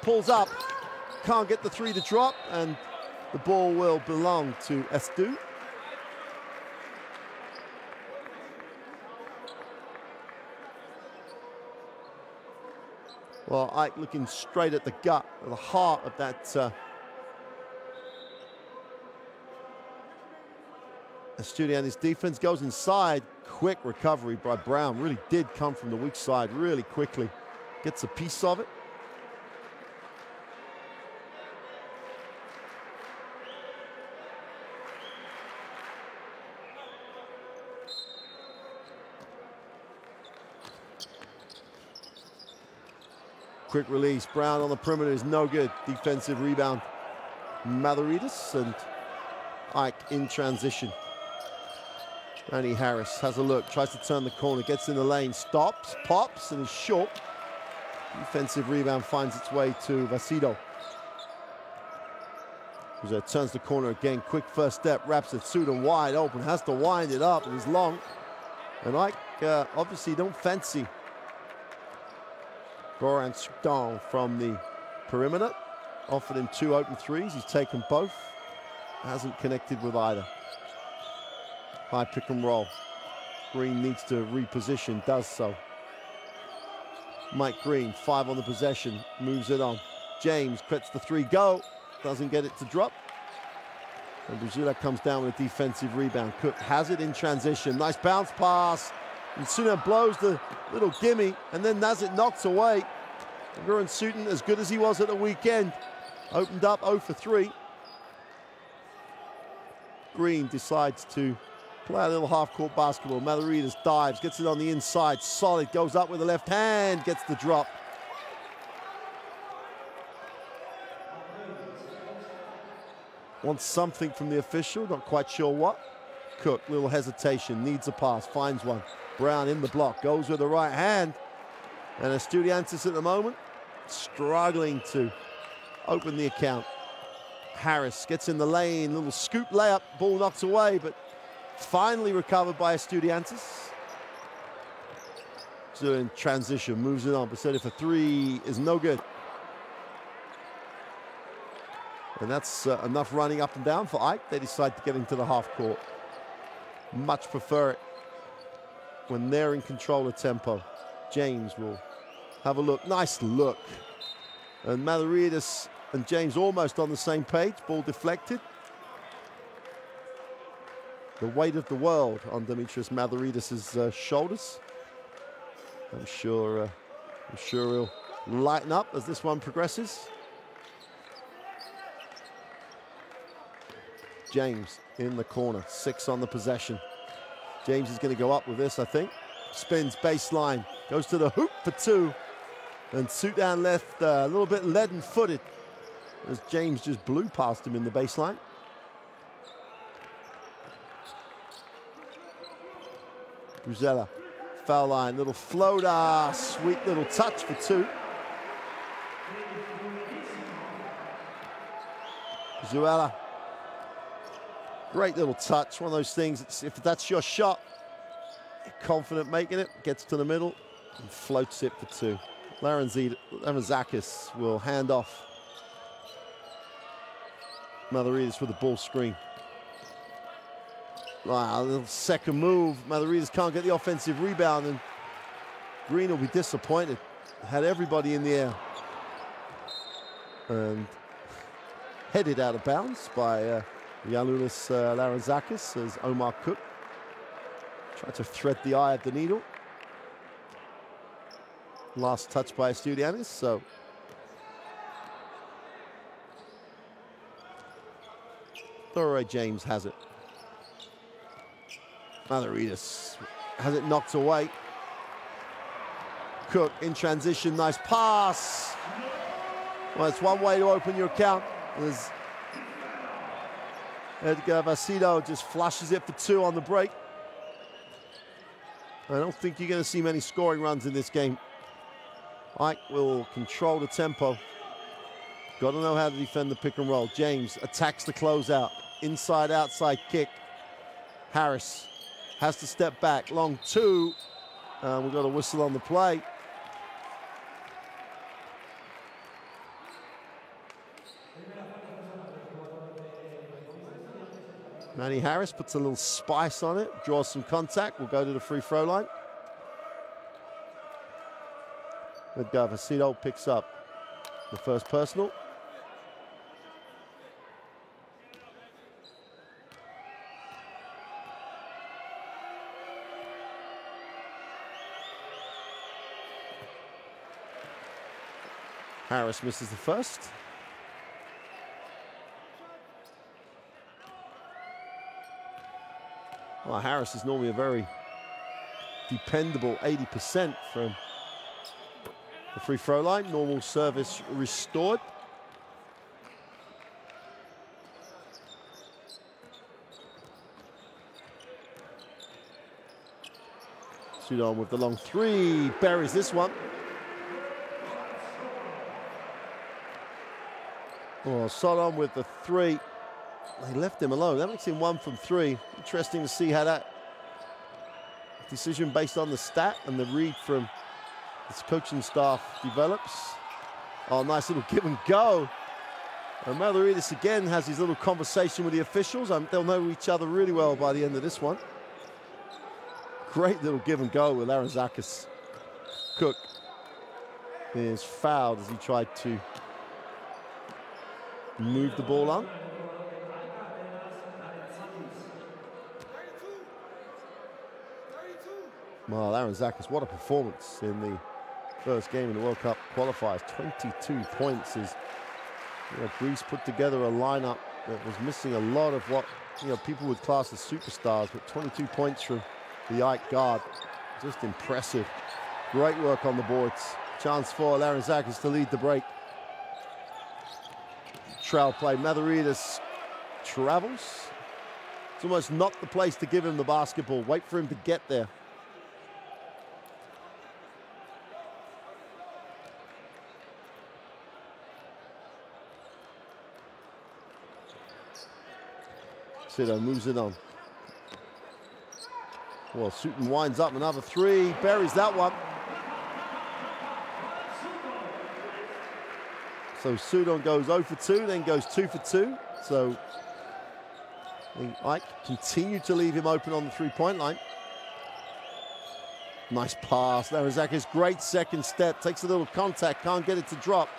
Pulls up, can't get the three to drop, and the ball will belong to Estu. Well, Ike looking straight at the gut, at the heart of that Estudiantes defense. Goes inside, quick recovery by Brown. Really did come from the weak side really quickly. Gets a piece of it. Quick release, Brown on the perimeter is no good. Defensive rebound, Maverides, and Ike in transition. Annie Harris has a look, tries to turn the corner, gets in the lane, stops, pops, and is short. Defensive rebound finds its way to Vasido. Turns the corner again, quick first step, wraps it, Sudan wide open, has to wind it up, it is long. And Ike obviously don't fancy Goran Sudan from the perimeter. Offered him 2 open threes, he's taken both. Hasn't connected with either. High pick and roll. Green needs to reposition, does so. Mike Green, 5 on the possession, moves it on. James lets the 3 go, doesn't get it to drop. And Brazila comes down with a defensive rebound. Cook has it in transition, nice bounce pass. And Sudan blows the little gimme, and then Nazit knocks away. Goran Sudan, as good as he was at the weekend, opened up 0 for 3. Green decides to play a little half-court basketball. Maverides dives, gets it on the inside, solid, goes up with the left hand, gets the drop. Wants something from the official, not quite sure what. Cook, little hesitation, needs a pass, finds one. Brown in the block, goes with the right hand. And Estudiantes at the moment struggling to open the account. Harris gets in the lane, little scoop layup, ball knocks away, but finally recovered by Estudiantes. So in transition, moves it on. But for 3 is no good. And that's enough running up and down for Ike. They decide to get into the half court. Much prefer it when they're in control of tempo. James will have a look, nice look. And Maverides and James almost on the same page, ball deflected. The weight of the world on Demetrius Maverides' shoulders. I'm sure he'll lighten up as this one progresses. James in the corner, 6 on the possession. James is going to go up with this, I think. Spins baseline, goes to the hoop for 2. And Sudan left a little bit leaden-footed as James just blew past him in the baseline. Bruzella, foul line, little floater, sweet little touch for 2. Zuela, great little touch, one of those things, if that's your shot, you're confident making it, gets to the middle and floats it for 2. Laranzakis will hand off. Maverides with the ball screen. Wow, a little second move. Maverides can't get the offensive rebound, and Green will be disappointed. Had everybody in the air. And headed out of bounds by Yanulis Laranzakis as Omar Cook tried to thread the eye of the needle. Last touch by Estudiantes, so Thorey James has it. Maverides has it knocked away. Cook in transition, nice pass. Well, it's one way to open your account. As Edgar Vasido just flushes it for 2 on the break. I don't think you're going to see many scoring runs in this game. Ike will control the tempo. Got to know how to defend the pick and roll. James attacks the closeout. Inside, outside kick. Harris has to step back. Long 2. We've got a whistle on the play. Manny Harris puts a little spice on it, draws some contact. We'll go to the free throw line. Vecito picks up the first personal. Harris misses the first. Well, Harris is normally a very dependable 80% from the free throw line. Normal service restored. Sudan with the long three, buries this one. Oh, Sodom with the three. They left him alone. That makes him 1 from 3. Interesting to see how that decision based on the stat and the read from his coaching staff develops. Oh, nice little give and go. And Mavridis again has his little conversation with the officials. They'll know each other really well by the end of this one. Great little give and go with Laranzakis. Cook is fouled as he tried to move the ball on. Well, Laranzakis, what a performance in the first game in the World Cup qualifiers. 22 points as Greece put together a lineup that was missing a lot of what people would class as superstars, but 22 points from the AEK guard. Just impressive. Great work on the boards. Chance for Laranzakis to lead the break. Trail play. Mavridis travels. It's almost not the place to give him the basketball. Wait for him to get there. Sido moves it on. Well, Sutton winds up another three, buries that one. So Sudon goes 0 for 2, then goes 2 for 2. So AEK continue to leave him open on the three-point line. Nice pass. Laranzakis, great second step, takes a little contact, can't get it to drop.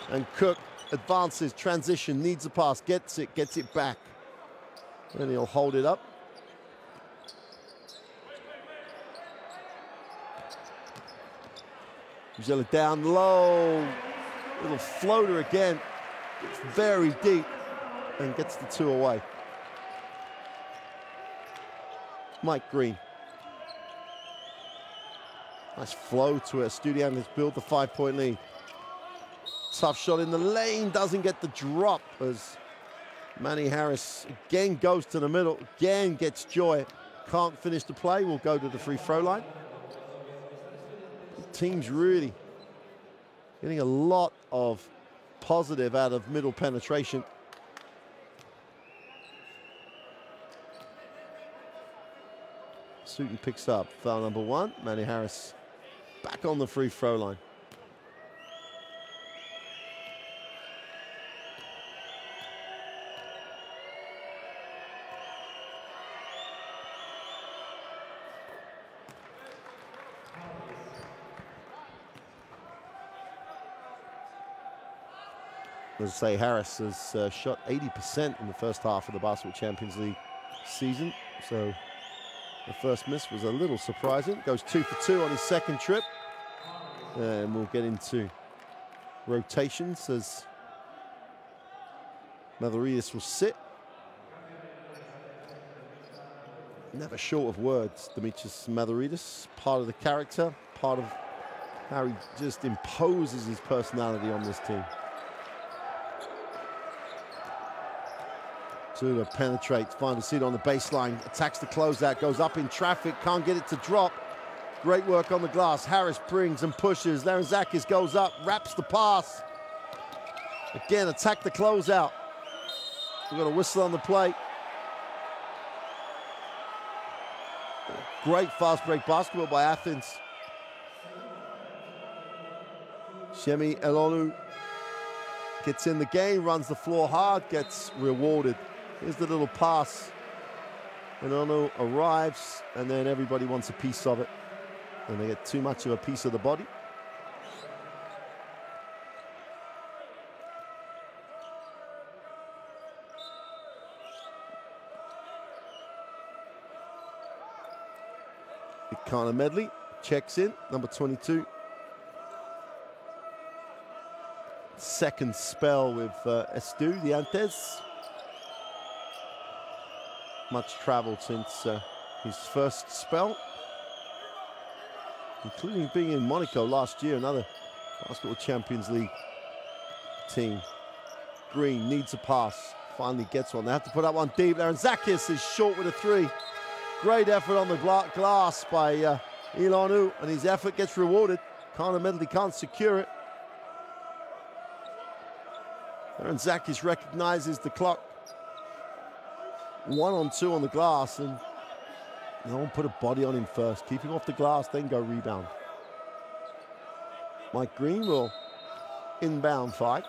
And Cook advances, transition, needs a pass, gets it back. And he'll hold it up. Ugella down low. Little floater again. It's very deep and gets the 2 away. Mike Green. Nice flow to it. Estudiantes build the 5-point lead. Tough shot in the lane. Doesn't get the drop as Manny Harris again goes to the middle, again gets joy. Can't finish the play. We'll go to the free throw line. The team's really getting a lot of positive out of middle penetration. Sutton picks up foul number 1. Manny Harris back on the free throw line. As I say, Harris has shot 80% in the first half of the Basketball Champions League season. So the first miss was a little surprising. Goes 2 for 2 on his second trip. And we'll get into rotations as Mavridis will sit. Never short of words, Dimitris Mavridis. Part of the character, part of how he just imposes his personality on this team. Suda penetrates, finds a seat on the baseline, attacks the closeout, goes up in traffic, can't get it to drop. Great work on the glass. Harris brings and pushes. Laranzakis goes up, wraps the pass. Again, attack the closeout. We've got a whistle on the plate. Great fast break basketball by Athens. Shemi Elonu gets in the game, runs the floor hard, gets rewarded. Here's the little pass. Elanu arrives, and then everybody wants a piece of it. And they get too much of a piece of the body. Connor Medley checks in, number 22. Second spell with Estudiantes. Much traveled since his first spell, including being in Monaco last year, another Basketball Champions League team. Green needs a pass, finally gets one. They have to put that one deep there, and Zakis is short with a three. Great effort on the glass by Elanu, and his effort gets rewarded. Connor Medley can't secure it. And Zakis recognizes the clock. 1-on-2 on the glass, and no one put a body on him first. Keep him off the glass, then go rebound. Mike Green will inbound fight.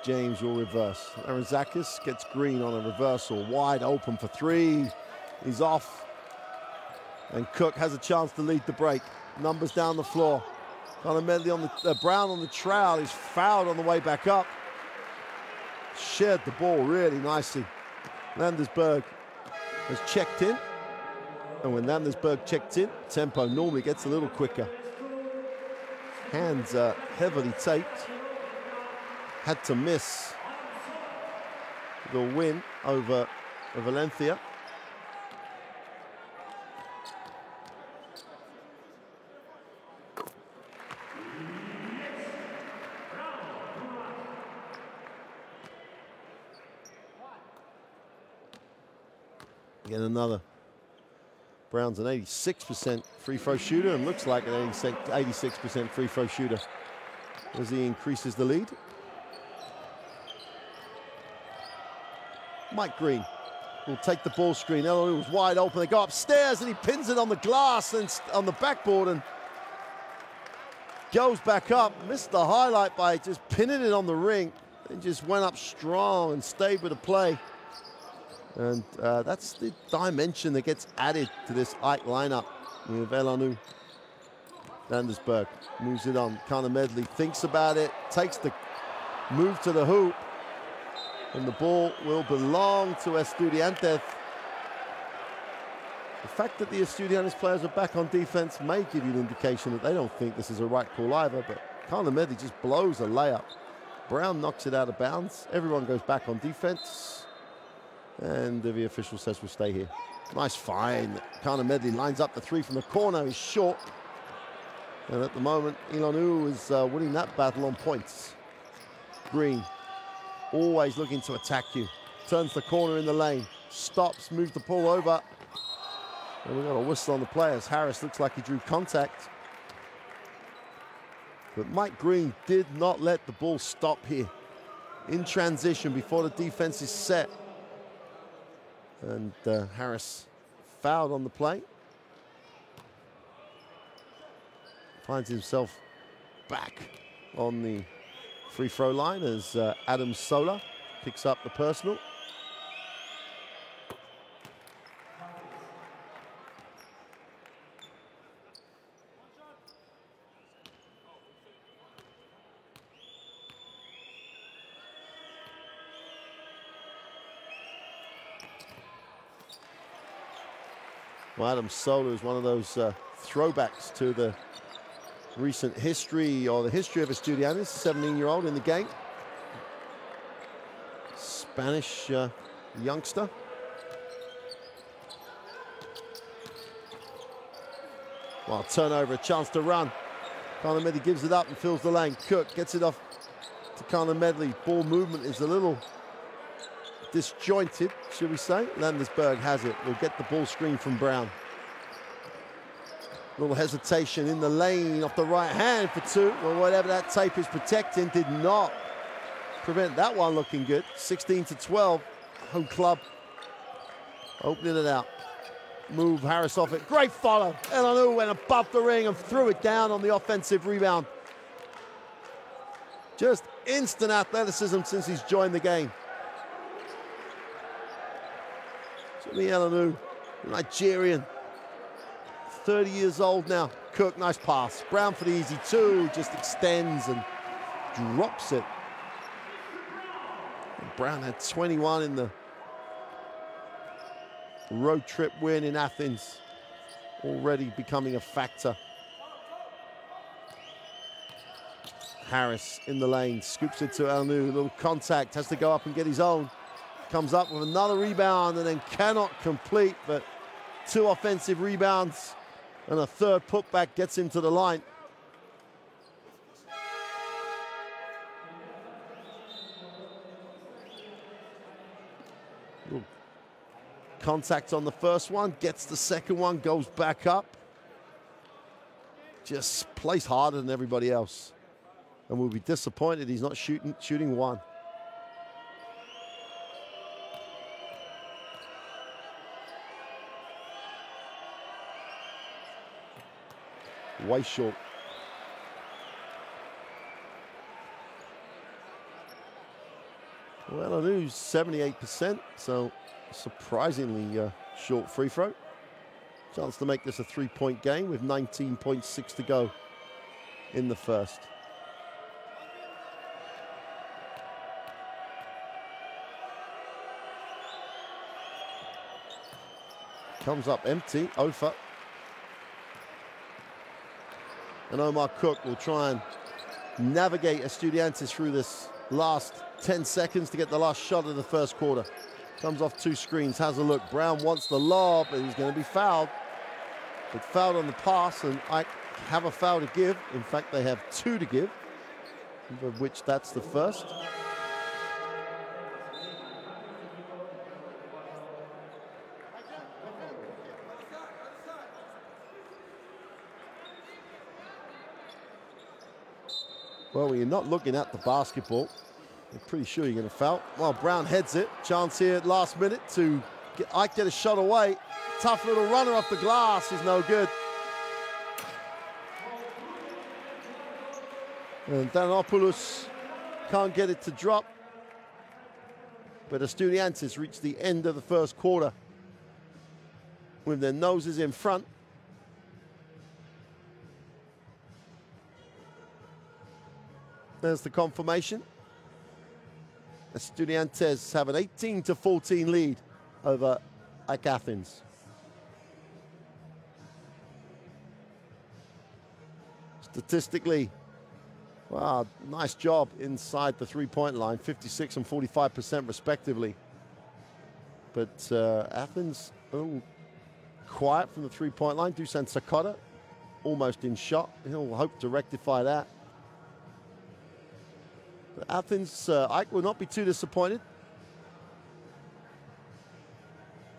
James will reverse. Aaron Zakis gets Green on a reversal. Wide open for three. He's off. And Cook has a chance to lead the break. Numbers down the floor. Connor Medley on the Brown on the trowel. He's fouled on the way back up. Shared the ball really nicely. Landersberg has checked in. And when Landersberg checked in, tempo normally gets a little quicker. Hands are heavily taped. Had to miss the win over Valencia. Again, another. Brown's an 86% free throw shooter and looks like an 86% free throw shooter as he increases the lead. Mike Green will take the ball screen. Elanu was wide open. They go upstairs and he pins it on the glass and on the backboard and goes back up. Missed the highlight by just pinning it on the ring and just went up strong and stayed with the play. And that's the dimension that gets added to this Ike lineup with Elanu. Landersberg moves it on. Connor Medley thinks about it, takes the move to the hoop. And the ball will belong to Estudiantes. The fact that the Estudiantes players are back on defense may give you an indication that they don't think this is a right call either, but Connor Medley just blows a layup. Brown knocks it out of bounds. Everyone goes back on defense. And the official says we'll stay here. Nice find. Connor Medley lines up the three from the corner. He's short. And at the moment, Elanu is winning that battle on points. Green. Always looking to attack you. Turns the corner in the lane. Stops, moves the ball over. And we've got a whistle on the play as Harris looks like he drew contact. But Mike Green did not let the ball stop here. In transition before the defense is set. And Harris fouled on the play. Finds himself back on the free throw line as Adam Sola picks up the personal. Well, Adam Sola is one of those throwbacks to the recent history, or the history of Estudiantes, 17-year-old in the game. Spanish youngster. Well, turnover, a chance to run. Connor Medley gives it up and fills the lane. Cook gets it off to Connor Medley. Ball movement is a little disjointed, should we say. Landersberg has it. Will get the ball screen from Brown. Little hesitation in the lane off the right hand for two. Well, whatever that tape is protecting did not prevent that one looking good. 16-12, home club opening it out. Move Harris off it. Great follow. Elanu went above the ring and threw it down on the offensive rebound. Just instant athleticism since he's joined the game. Jimmy Elanu, Nigerian, 30 years old now. Cook, nice pass. Brown for the easy two, just extends and drops it. And Brown had 21 in the road trip win in Athens, already becoming a factor. Harris in the lane, scoops it to Elanu, little contact, has to go up and get his own. Comes up with another rebound and then cannot complete, but 2 offensive rebounds and a 3rd putback gets him to the line. Ooh. Contact on the first one, gets the second one, goes back up. Just plays harder than everybody else. And we'll be disappointed he's not shooting one. Way short. Well, I lose 78%, so surprisingly short free throw. Chance to make this a 3-point game with 19.6 to go in the first. Comes up empty, Ofer. And Omar Cook will try and navigate Estudiantes through this last 10 seconds to get the last shot of the first quarter. Comes off 2 screens, has a look. Brown wants the lob, but he's going to be fouled. But fouled on the pass, and I have a foul to give. In fact, they have 2 to give, of which that's the first. Well, when you're not looking at the basketball, you're pretty sure you're going to foul. Well, Brown heads it. Chance here at last minute to get a shot away. Tough little runner off the glass is no good. And Danopoulos can't get it to drop. But Estudiantes reach the end of the first quarter with their noses in front. There's the confirmation. Estudiantes have an 18-14 lead over AEK Athens. Statistically, wow, nice job inside the 3-point line, 56 and 45% respectively. But Athens, a little quiet from the 3-point line. Dusan Sakota almost in shot. He'll hope to rectify that. Athens, AEK will not be too disappointed.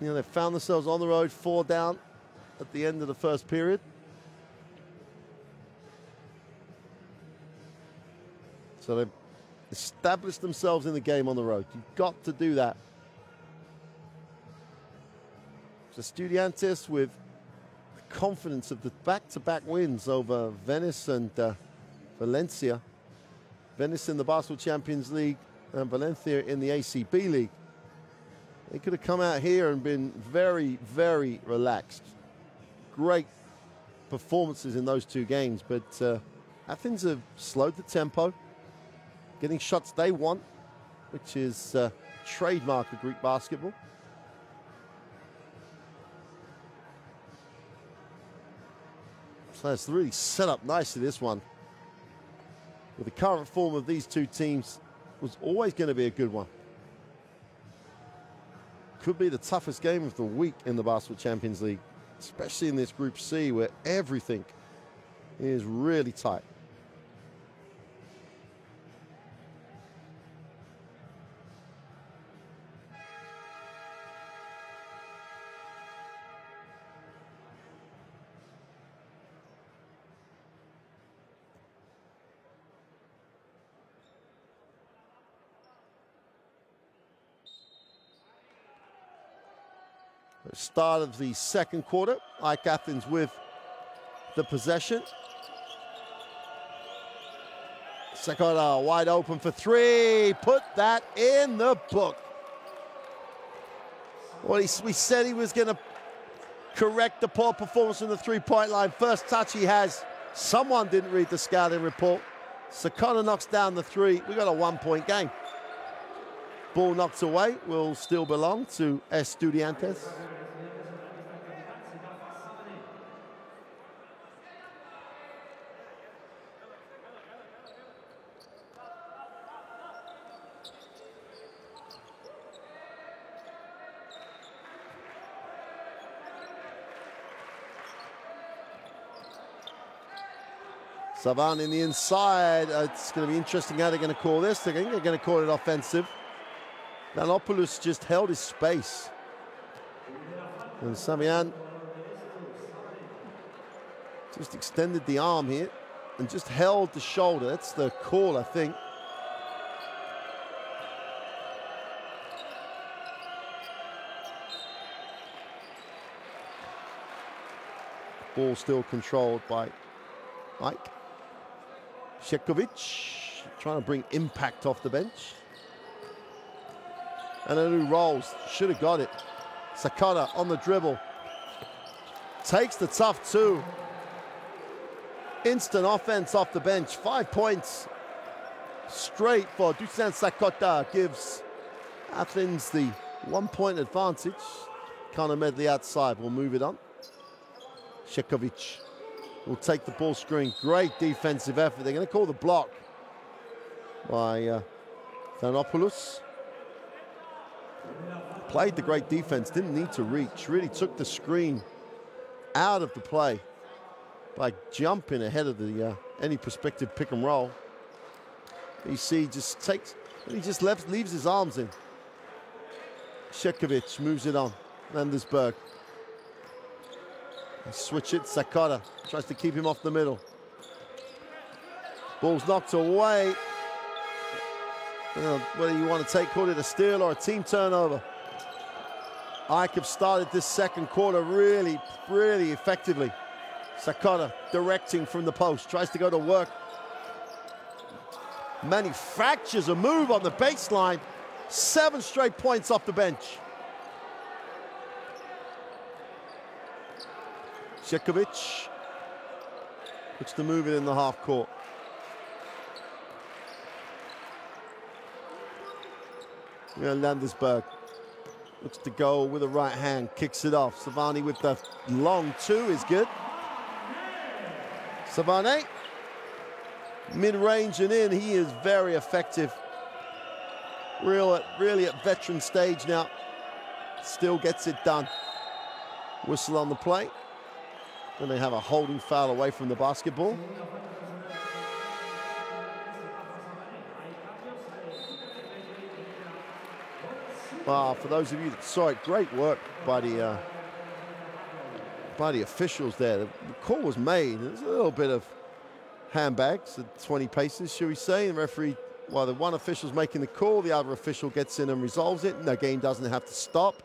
You know, they've found themselves on the road, 4 down at the end of the first period. So they've established themselves in the game on the road. You've got to do that. So Estudiantes with the confidence of the back-to-back wins over Venice and Valencia. Venice in the Basketball Champions League and Valencia in the ACB League. They could have come out here and been very, very relaxed. Great performances in those 2 games, but Athens have slowed the tempo, getting shots they want, which is trademark of Greek basketball. So it's really set up nicely, this one. With the current form of these 2 teams, was always going to be a good one. Could be the toughest game of the week in the Basketball Champions League, especially in this Group C where everything is really tight. Start of the second quarter, AEK Athens with the possession. Sakota wide open for three. Put that in the book. Well, we said he was going to correct the poor performance from the three-point line. First touch he has. Someone didn't read the scouting report. Sakota knocks down the three. We got a one-point game. Ball knocked away will still belong to Estudiantes. Savan in the inside. It's going to be interesting how they're going to call this. I think they're going to call it offensive. Danopoulos just held his space. And Savian just extended the arm here and just held the shoulder. That's the call, I think. Ball still controlled by Mike. Shekovic trying to bring impact off the bench. And a new rolls, should have got it. Sakota on the dribble. Takes the tough two. Instant offense off the bench. 5 points straight for Dusan Sakota. Gives Athens the 1 point advantage. Connor Medley outside will move it on. Shekovic will take the ball screen. Great defensive effort. They're going to call the block by Danopoulos. Played the great defense, didn't need to reach. Really took the screen out of the play by jumping ahead of the any prospective pick and roll. EC just takes, he just leaves his arms in. Shekovic moves it on. Landersberg. Switch it, Sakota tries to keep him off the middle. Ball's knocked away. Whether you want to call it a steal or a team turnover. AEK have started this second quarter really, really effectively. Sakota directing from the post, tries to go to work. Manufactures a move on the baseline. 7 straight points off the bench. Shekovic looks to move it in the half court. Landersberg looks to go with the right hand, kicks it off. Savani with the long two is good. Savani, mid-range and in, he is very effective. Really at veteran stage now. Still gets it done. Whistle on the play. And they have a holding foul away from the basketball. For those of you that saw it, great work by the officials there. The call was made. There's a little bit of handbags at 20 paces, shall we say. The referee, while the one official's making the call, the other official gets in and resolves it, and the game doesn't have to stop.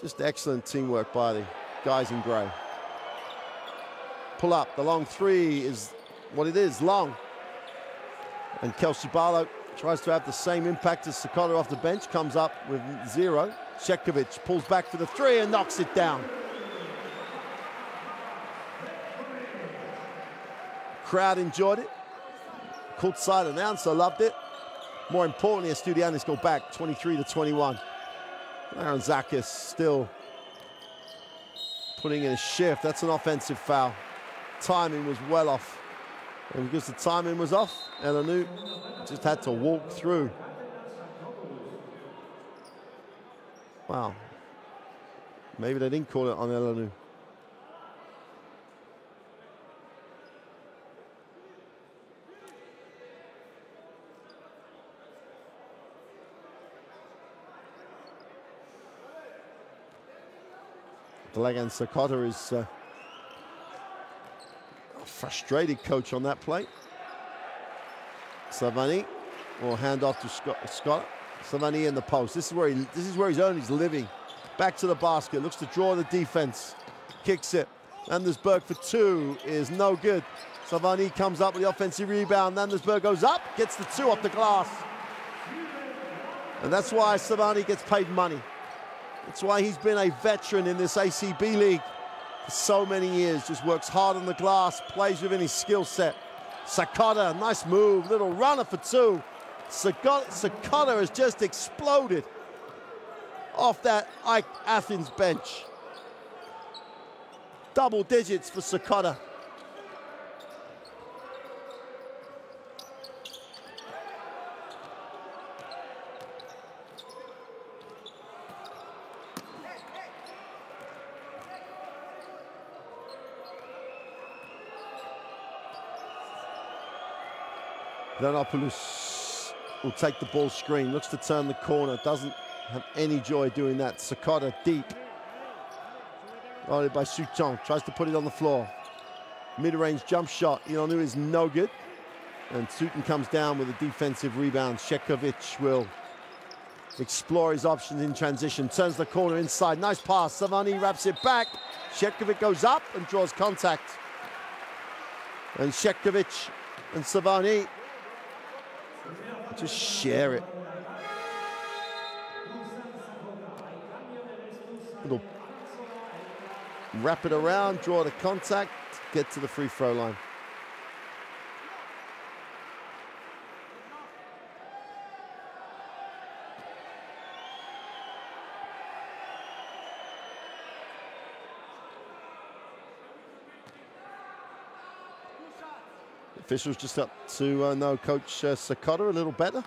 Just excellent teamwork by the guys in grey. Pull up, the long three is what it is, long. And Kelsey Barlow tries to have the same impact as Sakota off the bench, comes up with 0. Shekovic pulls back for the three and knocks it down. Crowd enjoyed it. Courtside announcer loved it. More importantly, Estudiantes go back 23-21. Aaron Zakis still putting in a shift. That's an offensive foul. Timing was well off. And because the timing was off, Elanu just had to walk through. Wow. Maybe they didn't call it on Elanu. Dragan Sakota is a frustrated coach on that play. Savani will hand off to Scott. Savani in the post. This is where he's earned his living. Back to the basket. Looks to draw the defense. Kicks it. Landersberg for 2 is no good. Savani comes up with the offensive rebound. Landesberg goes up, gets the 2 off the glass. And that's why Savani gets paid money. That's why he's been a veteran in this ACB league for so many years. Just works hard on the glass, plays within his skill set. Sakata, nice move, little runner for 2. Sakata has just exploded off that AEK Athens bench. Double digits for Sakata. Leonopoulos will take the ball screen, looks to turn the corner, doesn't have any joy doing that. Sakata deep. Guarded by Sutton, tries to put it on the floor. Mid-range jump shot, Ionu is no good. And Sutton comes down with a defensive rebound. Shekovic will explore his options in transition, turns the corner inside, nice pass. Savani wraps it back. Shekovic goes up and draws contact. And Shekovic and Savani just share it. Little wrap it around, draw the contact, get to the free throw line. Officials just up to know Coach Sakata a little better.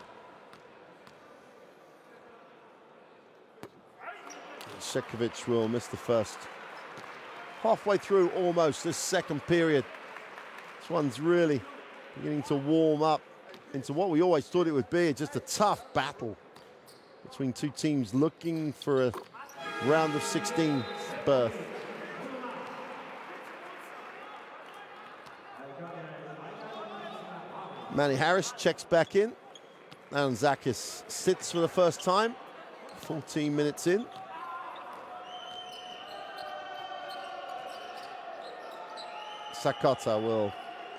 Shekovic will miss the first. Halfway through almost this second period. This one's really beginning to warm up into what we always thought it would be, just a tough battle between two teams looking for a round of 16 berth. Manny Harris checks back in. Alan Zakis sits for the first time, 14 minutes in. Sakata will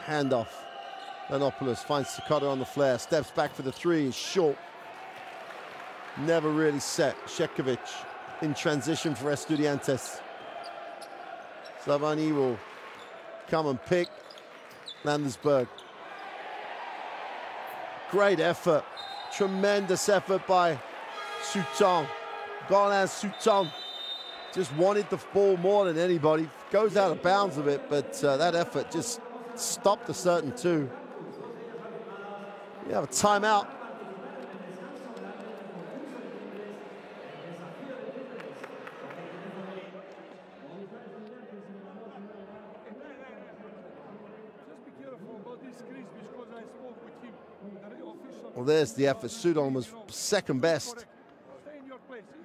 hand off. Leonopoulos finds Sakata on the flare, steps back for the 3, is short. Never really set. Shekovic in transition for Estudiantes. Savani will come and pick. Landesberg. Great effort, tremendous effort by Sutton. Golan Sutton just wanted the ball more than anybody. Goes out of bounds a bit, but that effort just stopped a certain 2. You have a timeout. Well, there's the effort. Sutton was second best.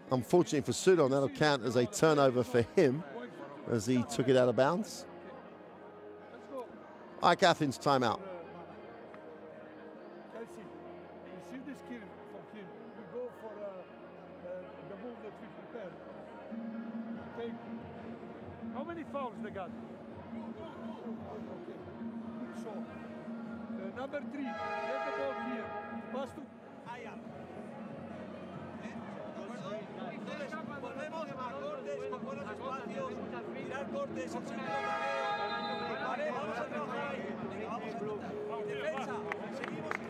Unfortunately for Sutton, that'll count as a turnover for him as he took it out of bounds. AEK Athens timeout. How many fouls they got? So, number 3, get the ball here. Pass to volvemos a cortes con buenos espacios, tirar cortes en segundo mareo. Vale, vamos a trabajar ahí. Venga, vamos a tratar. Defensa, seguimos y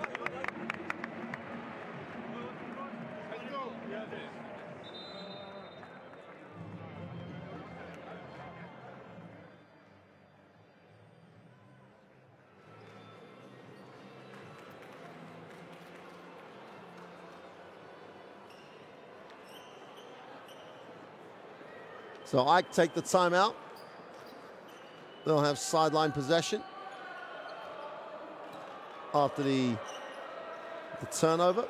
So AEK take the timeout. They'll have sideline possession after the turnover.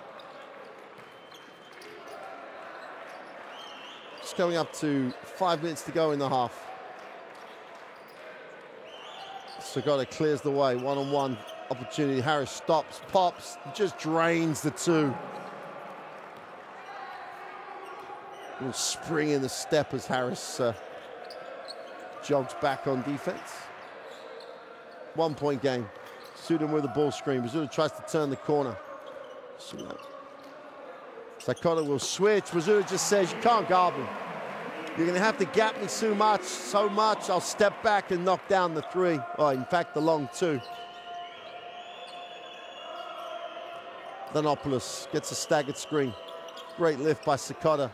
Just coming up to 5 minutes to go in the half. Sakata clears the way, one-on-one opportunity. Harris stops, pops, just drains the 2. A little spring in the step as Harris jogs back on defense. 1-point game. Sudan with the ball screen. Brazil tries to turn the corner. Sakata will switch. Brazil just says, you can't guard me. You're going to have to gap me so much, I'll step back and knock down the 3. Oh, in fact, the long 2. Danopoulos gets a staggered screen. Great lift by Sakata.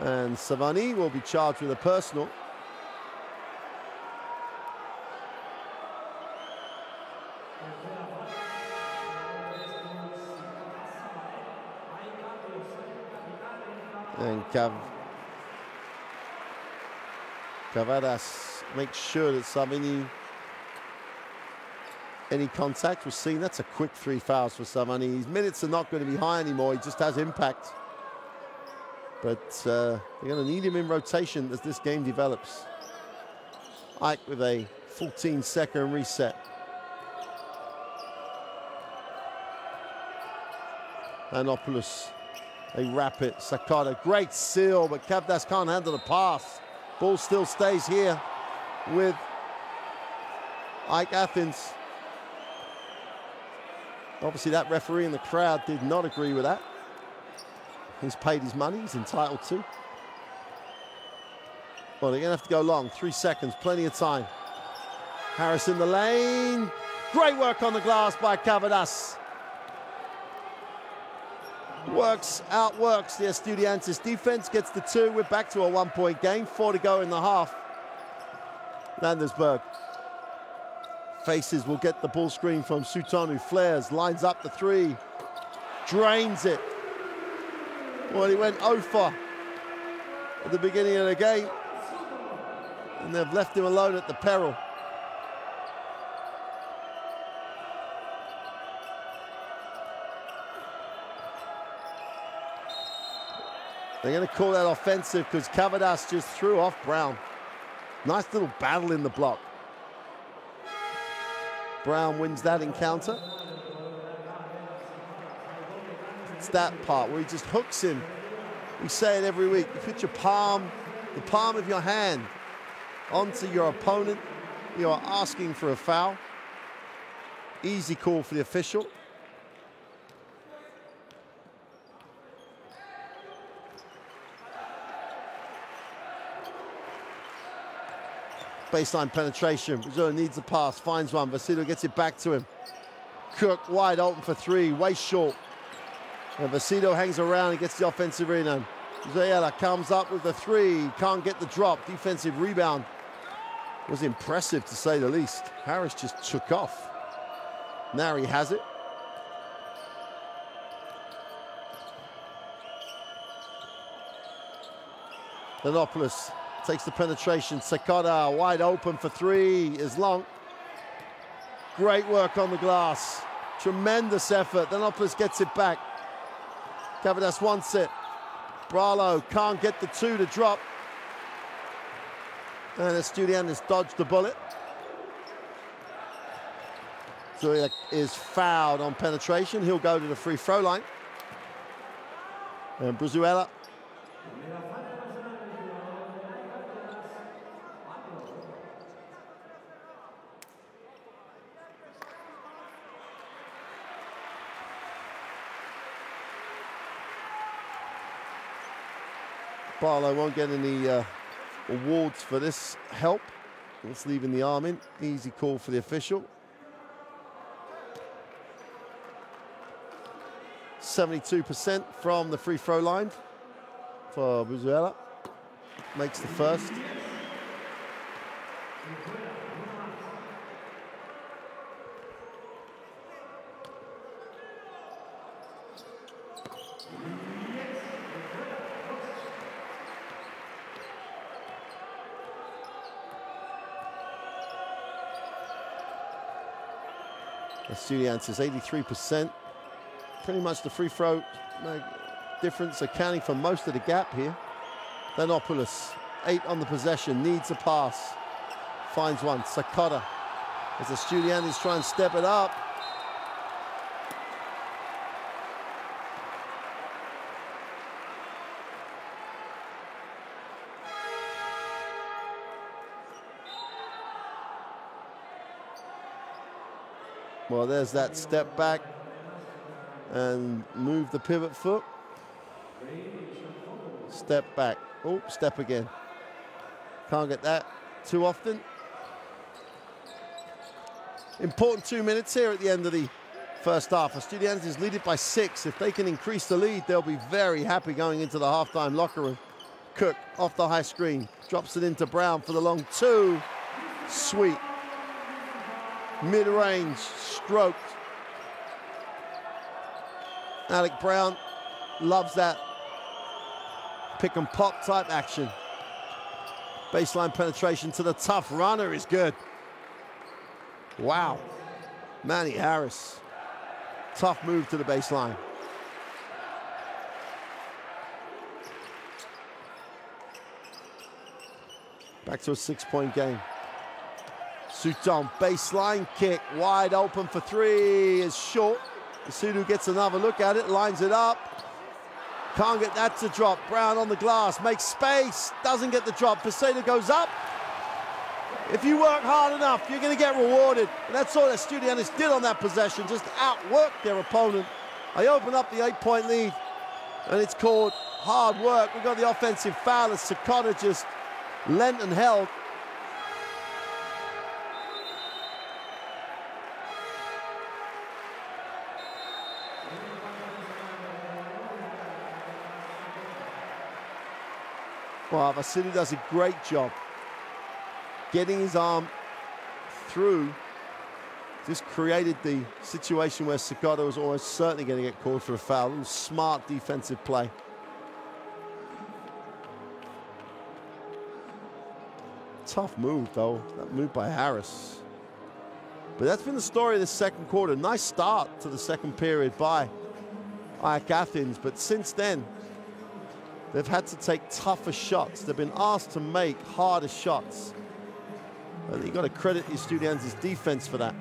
And Savani will be charged with a personal. And Cavadas makes sure that Savani, any contact was seen. That's a quick 3 fouls for Savani. His minutes are not going to be high anymore. He just has impact. But they're going to need him in rotation as this game develops. Ike with a 14-second reset. Anopoulos, they wrap it. Sakata, great seal, but Cavadas can't handle the pass. Ball still stays here with Ike Athens. Obviously, that referee in the crowd did not agree with that. He's paid his money, he's entitled to. Well, they're going to have to go long. 3 seconds, plenty of time. Harris in the lane. Great work on the glass by Cavadas. Outworks the Estudiantes defense, gets the 2. We're back to a 1-point game. 4 to go in the half. Landersberg faces, will get the ball screen from Sutonu. Flares, lines up the 3. Drains it. Well, he went 0 for at the beginning of the game. And they've left him alone at the peril. They're going to call that offensive because Cavadas just threw off Brown. Nice little battle in the block. Brown wins that encounter. It's that part where he just hooks him. We say it every week. You put your palm, the palm of your hand onto your opponent. You are asking for a foul. Easy call for the official. Baseline penetration. Brazil needs a pass, finds one. Vasilio gets it back to him. Cook wide open for 3, way short. And Vasilio hangs around and gets the offensive rebound. Zayela comes up with the 3, can't get the drop. Defensive rebound was impressive to say the least. Harris just took off. Now he has it. Danopoulos takes the penetration. Sakata wide open for 3 is long. Great work on the glass. Tremendous effort. Danopoulos gets it back. Cavadas wants it. Bralo can't get the 2 to drop. And Estudiantes dodged the bullet. Zoya is fouled on penetration. He'll go to the free throw line. And Brazuela. Barlow won't get any awards for this help. It's leaving the arm in. Easy call for the official. 72% from the free throw line for Brazuela. Makes the first. Estudiantes is 83%. Pretty much the free throw difference accounting for most of the gap here. Danopoulos, 8 on the possession, needs a pass. Finds one, Sakata. As the Estudiantes try and step it up. Well, there's that step back and move the pivot foot. Step back. Oh, step again. Can't get that too often. Important 2 minutes here at the end of the first half. Estudiantes lead it by 6. If they can increase the lead, they'll be very happy going into the halftime locker room. Cook off the high screen, drops it into Brown for the long 2. Sweet. Mid-range, stroked. Alec Brown loves that pick and pop type action. Baseline penetration to the tough runner is good. Wow. Manny Harris. Tough move to the baseline. Back to a 6-point game. Sutton, baseline kick, wide open for 3, is short. Isudu gets another look at it, lines it up. Can't get that to drop. Brown on the glass, makes space, doesn't get the drop. Peseta goes up. If you work hard enough, you're going to get rewarded. And that's all Estudiantes did on that possession, just outwork their opponent. They open up the 8-point lead, and it's called hard work. We've got the offensive foul as Sakata just lent and held. Well, Vasily does a great job getting his arm through. Just created the situation where Sakata was almost certainly going to get called for a foul. A smart defensive play. Tough move, though, that move by Harris. But that's been the story of the second quarter. Nice start to the second period by AEK Athens, but since then, they've had to take tougher shots. They've been asked to make harder shots. And you've got to credit the Estudiantes' defense for that.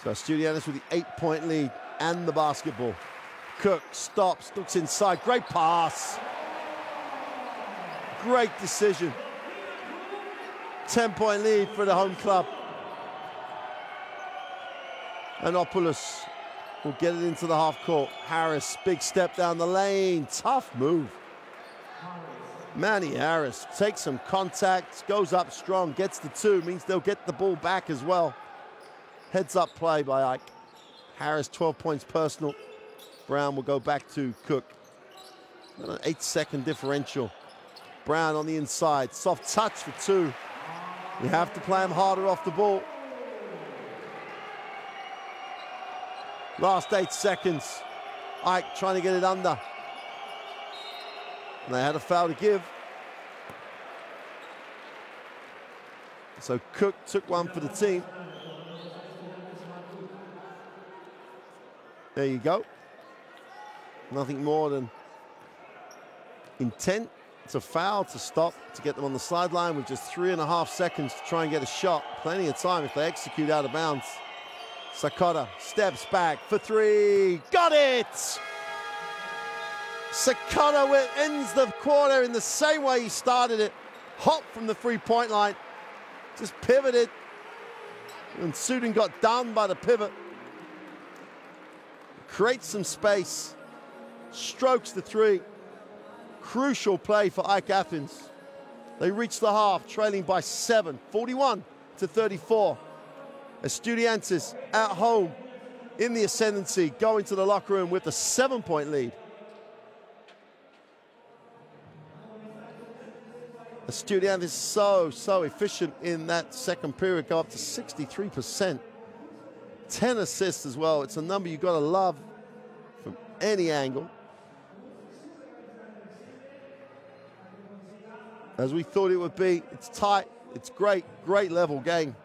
So Estudiantes with the 8-point lead and the basketball. Cook stops, looks inside, great pass. Great decision. 10-point lead for the home club. Anopoulos will get it into the half court. Harris, big step down the lane, tough move. Manny Harris takes some contact, goes up strong, gets the 2, means they'll get the ball back as well. Heads up play by AEK. Harris, 12 points personal. Brown will go back to Cook. An 8-second differential. Brown on the inside, soft touch for 2. You have to play him harder off the ball. Last 8 seconds. AEK trying to get it under. And they had a foul to give. So Cook took one for the team. There you go. Nothing more than intent. It's a foul to stop, to get them on the sideline with just 3.5 seconds to try and get a shot. Plenty of time if they execute out of bounds. Sakata steps back for 3. Got it! Sakata ends the quarter in the same way he started it. Hot from the 3-point line. Just pivoted. And Sutton got done by the pivot. Creates some space. Strokes the 3. Crucial play for AEK Athens. They reach the half, trailing by 7, 41-34. Estudiantes at home in the ascendancy, going to the locker room with a 7-point lead. Estudiantes is so efficient in that second period, go up to 63%. 10 assists as well. It's a number you've got to love from any angle. As we thought it would be, it's tight, it's great level game.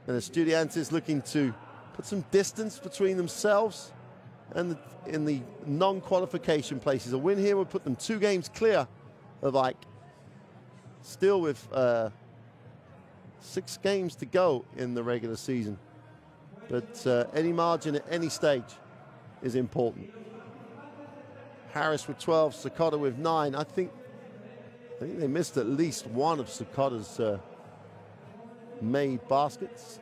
And Estudiantes looking to put some distance between themselves and in the non-qualification places. A win here would put them 2 games clear of AEK. Still with 6 games to go in the regular season. But any margin at any stage is important. Harris with 12, Sakata with 9. I think they missed at least one of Sakata's made baskets.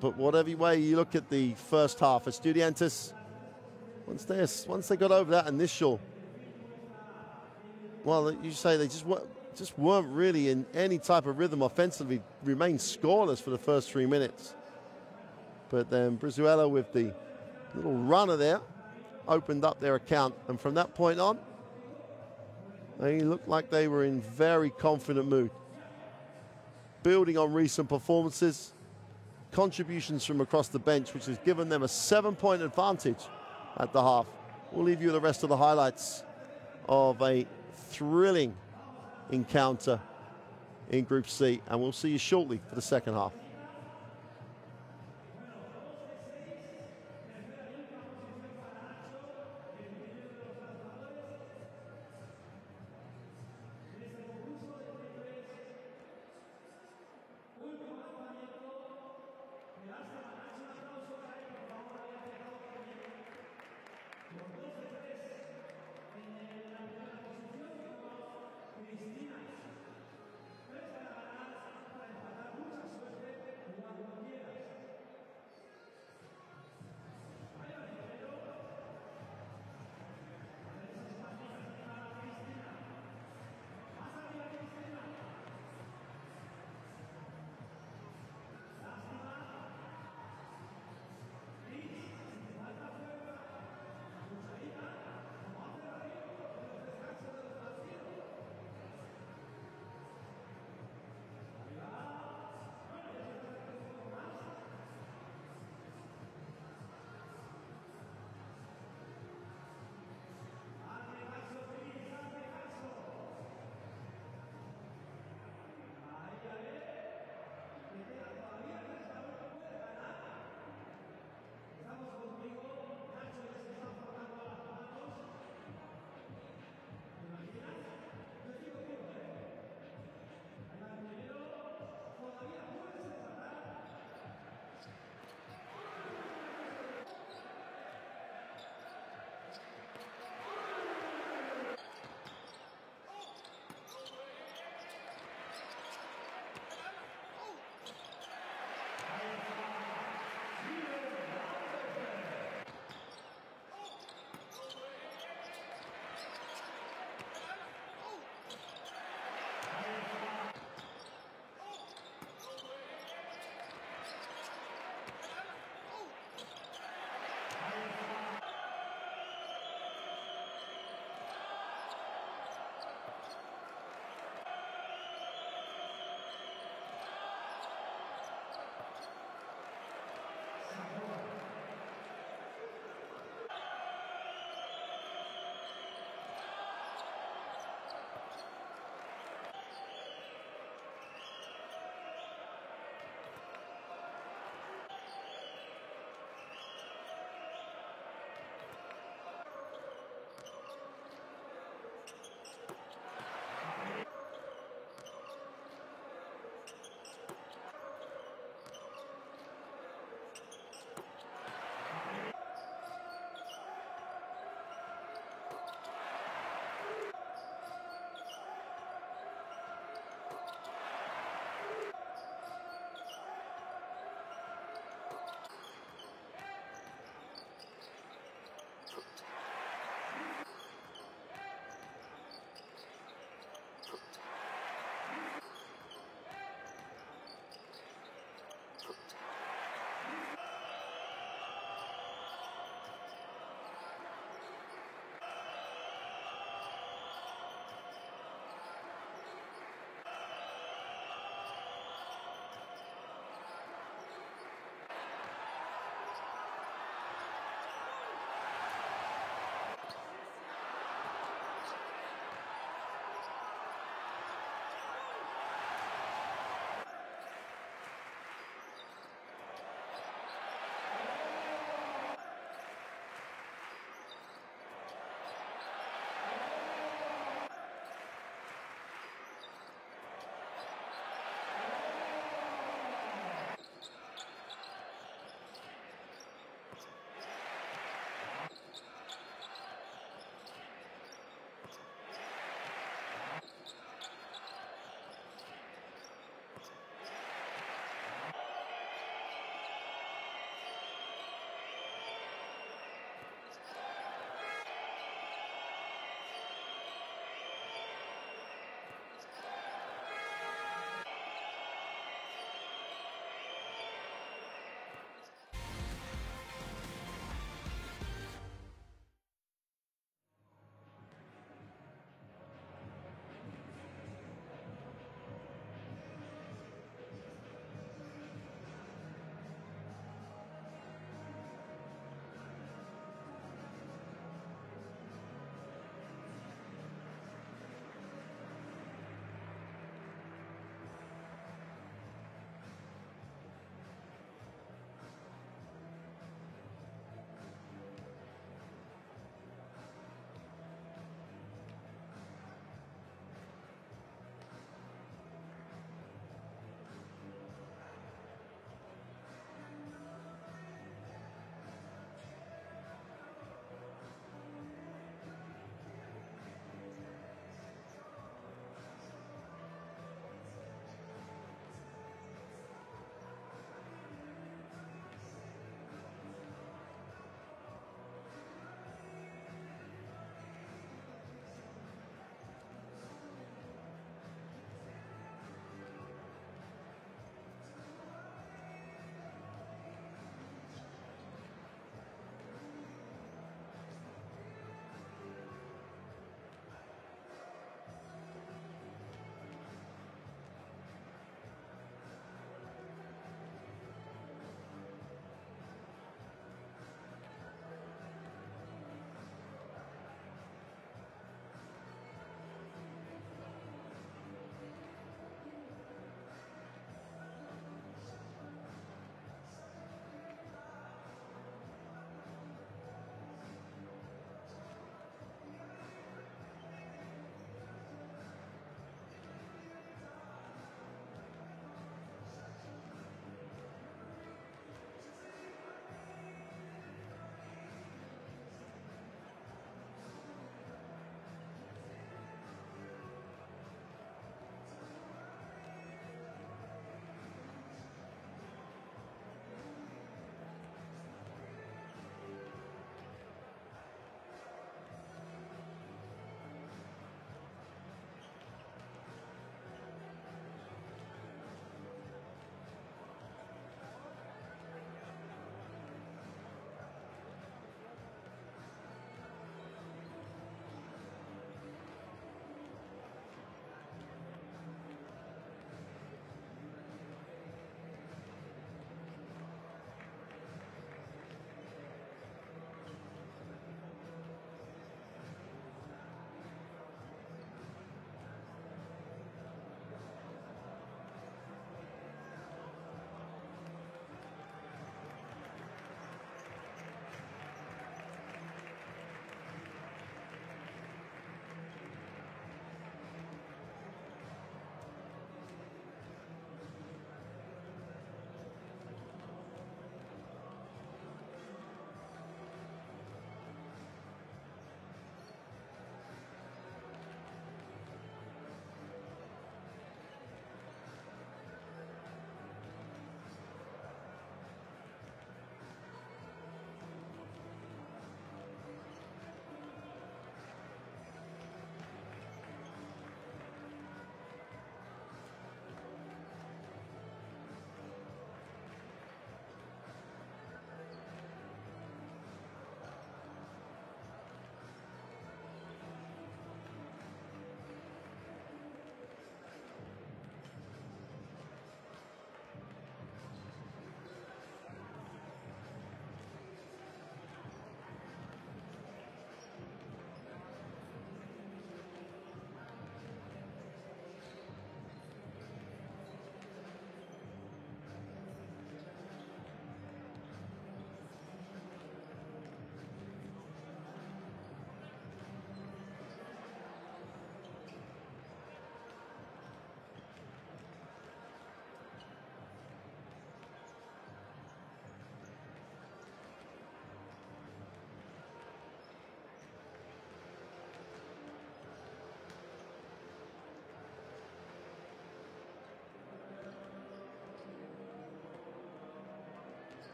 But whatever way you look at the first half, Estudiantes, once they got over that initial, well, you say they just weren't really in any type of rhythm offensively, remained scoreless for the first 3 minutes. But then Brizuela with the little runner there opened up their account, and from that point on, they looked like they were in very confident mood. Building on recent performances, contributions from across the bench, which has given them a 7-point advantage at the half. We'll leave you the rest of the highlights of a thrilling encounter in Group C, and we'll see you shortly for the second half.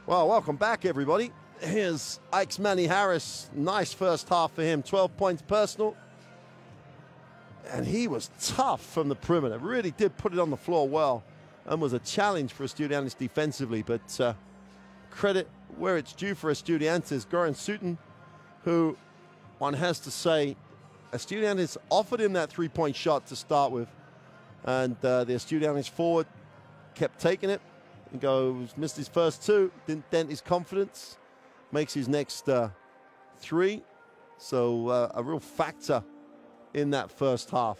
Well, welcome back, everybody. Here's Ike's Manny Harris. Nice first half for him. 12 points personal. And he was tough from the perimeter. Really did put it on the floor well and was a challenge for Estudiantes defensively. But credit where it's due for Estudiantes. Goran Sutin, who one has to say, Estudiantes offered him that three-point shot to start with. And the Estudiantes forward kept taking it. He goes, missed his first two, didn't dent his confidence. Makes his next three. So a real factor in that first half.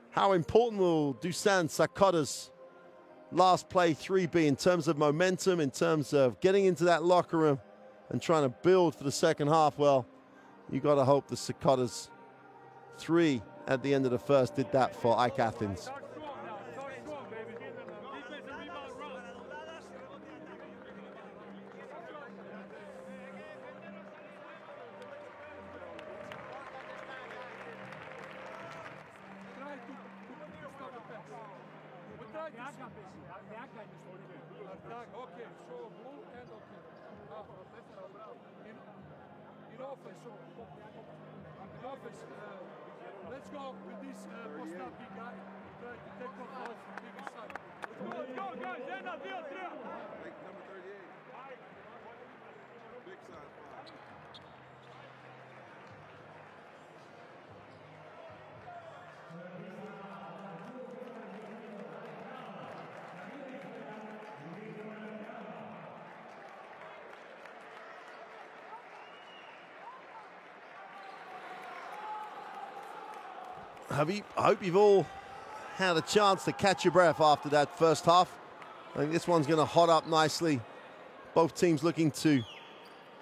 How important will Dusan Sakota's last play three be in terms of momentum, in terms of getting into that locker room and trying to build for the second half? Well, you got to hope the Sakota's three at the end of the first did that for Ike Athens. Let's go with this post-up big guy. Try to take control from big side. Let's go, guys. Take number 38. Big side 5. I hope you've all had a chance to catch your breath after that first half. I think this one's going to hot up nicely. Both teams looking to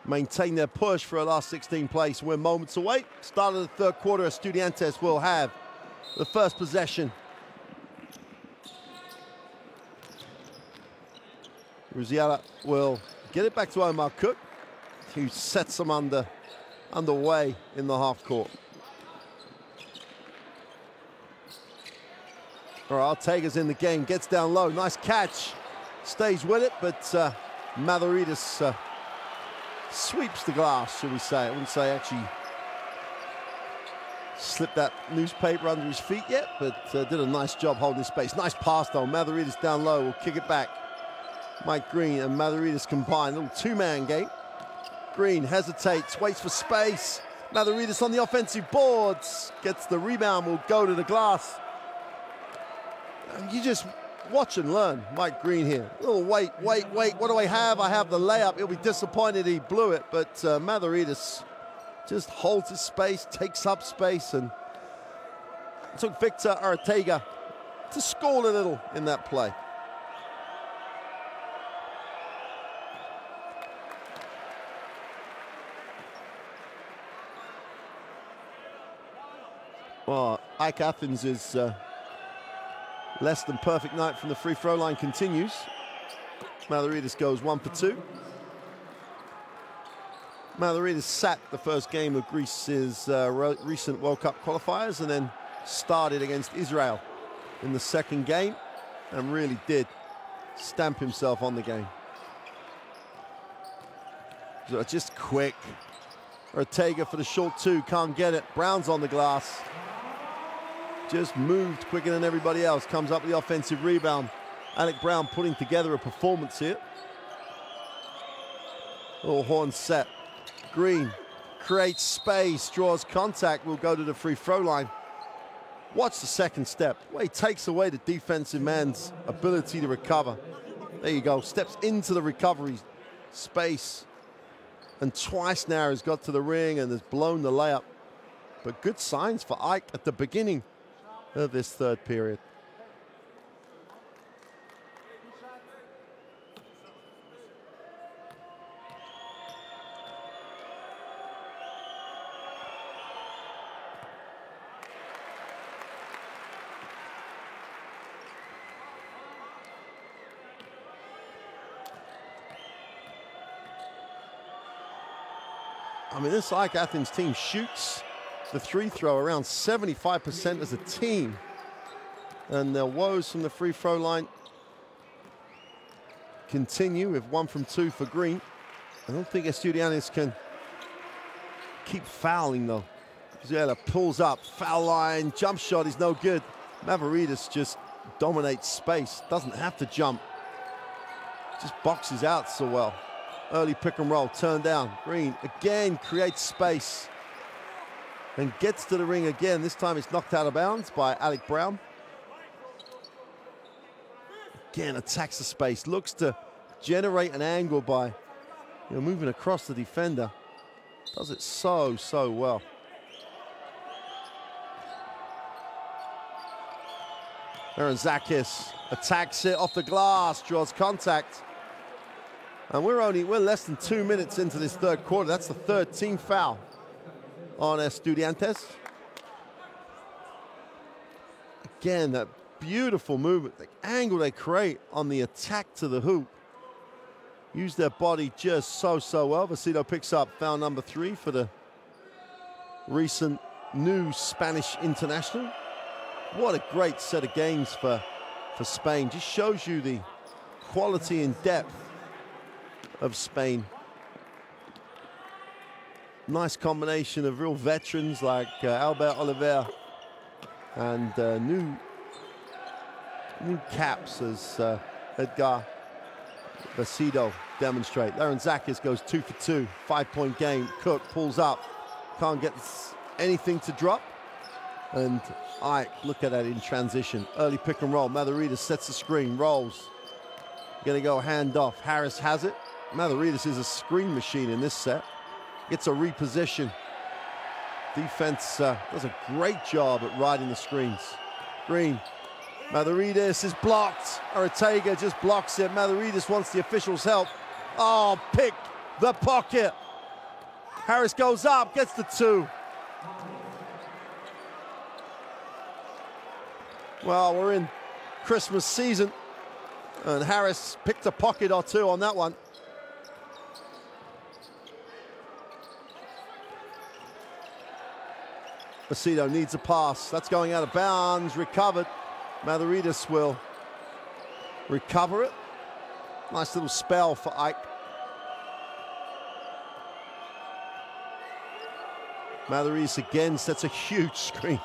maintain their push for a last 16 place. We're moments away. Start of the third quarter, Estudiantes will have the first possession. Ruziala will get it back to Omar Cook, who sets them underway in the half court. All right, Ortega's in the game, gets down low, nice catch, stays with it, but Matheridis sweeps the glass, shall we say. I wouldn't say actually slipped that newspaper under his feet yet, but did a nice job holding space. Nice pass though, Matheridis down low, will kick it back. Mike Green and Matheridis combined, a little two-man game. Green hesitates, waits for space. Matheridis on the offensive boards, gets the rebound, will go to the glass. You just watch and learn Mike Green here. A little wait. What do I have? I have the layup. He'll be disappointed he blew it, but Matheridis just holds his space, takes up space, and took Victor Ortega to score a little in that play. Well, Ike Athens is less than perfect night from the free throw line continues. Matheridis goes 1 for 2. Matheridis sat the first game of Greece's recent World Cup qualifiers and then started against Israel in the second game and really did stamp himself on the game. So just quick. Ortega for the short two, can't get it. Brown's on the glass. Just moved quicker than everybody else. Comes up with the offensive rebound. Alec Brown putting together a performance here. Little horn set. Green creates space, draws contact, will go to the free throw line. Watch the second step. Well, he takes away the defensive man's ability to recover. There you go, steps into the recovery space. And twice now has got to the ring and has blown the layup. But good signs for Ike at the beginning of this third period. I mean, this Ike Athens team shoots the free throw around 75% as a team. And their woes from the free throw line continue with 1 from 2 for Green. I don't think Estudiantes can keep fouling though. Zela pulls up, foul line, jump shot is no good. Mavridis just dominates space, doesn't have to jump. Just boxes out so well. Early pick and roll, turn down. Green again creates space and gets to the ring again. This time it's knocked out of bounds by Alec Brown. Again attacks the space, looks to generate an angle by moving across the defender. Does it so well. Aaron Zakis attacks it off the glass, draws contact. And we're less than 2 minutes into this third quarter. That's the third team foul on Estudiantes. Again, that beautiful movement, the angle they create on the attack to the hoop. Use their body just so well. Vecino picks up foul number 3 for the recent new Spanish international. What a great set of games for Spain. Just shows you the quality and depth of Spain. Nice combination of real veterans like Albert Oliver and new caps as Edgar Vecino demonstrate. Aaron Zakis goes 2 for 2, 5-point game. Cook pulls up, can't get anything to drop. And Ike, look at that in transition. Early pick and roll. Mavridis sets the screen, rolls. Gonna go hand off. Harris has it. Mavridis is a screen machine in this set. Gets a reposition. Defense does a great job at riding the screens. Green. Mavridis is blocked. Ortega just blocks it. Mavridis wants the officials' help. Oh, pick the pocket. Harris goes up, gets the 2. Well, we're in Christmas season, and Harris picked a pocket or 2 on that one. Vecino needs a pass. That's going out of bounds, recovered. Mavridis will recover it. Nice little spell for Ike. Mavridis again sets a huge screen.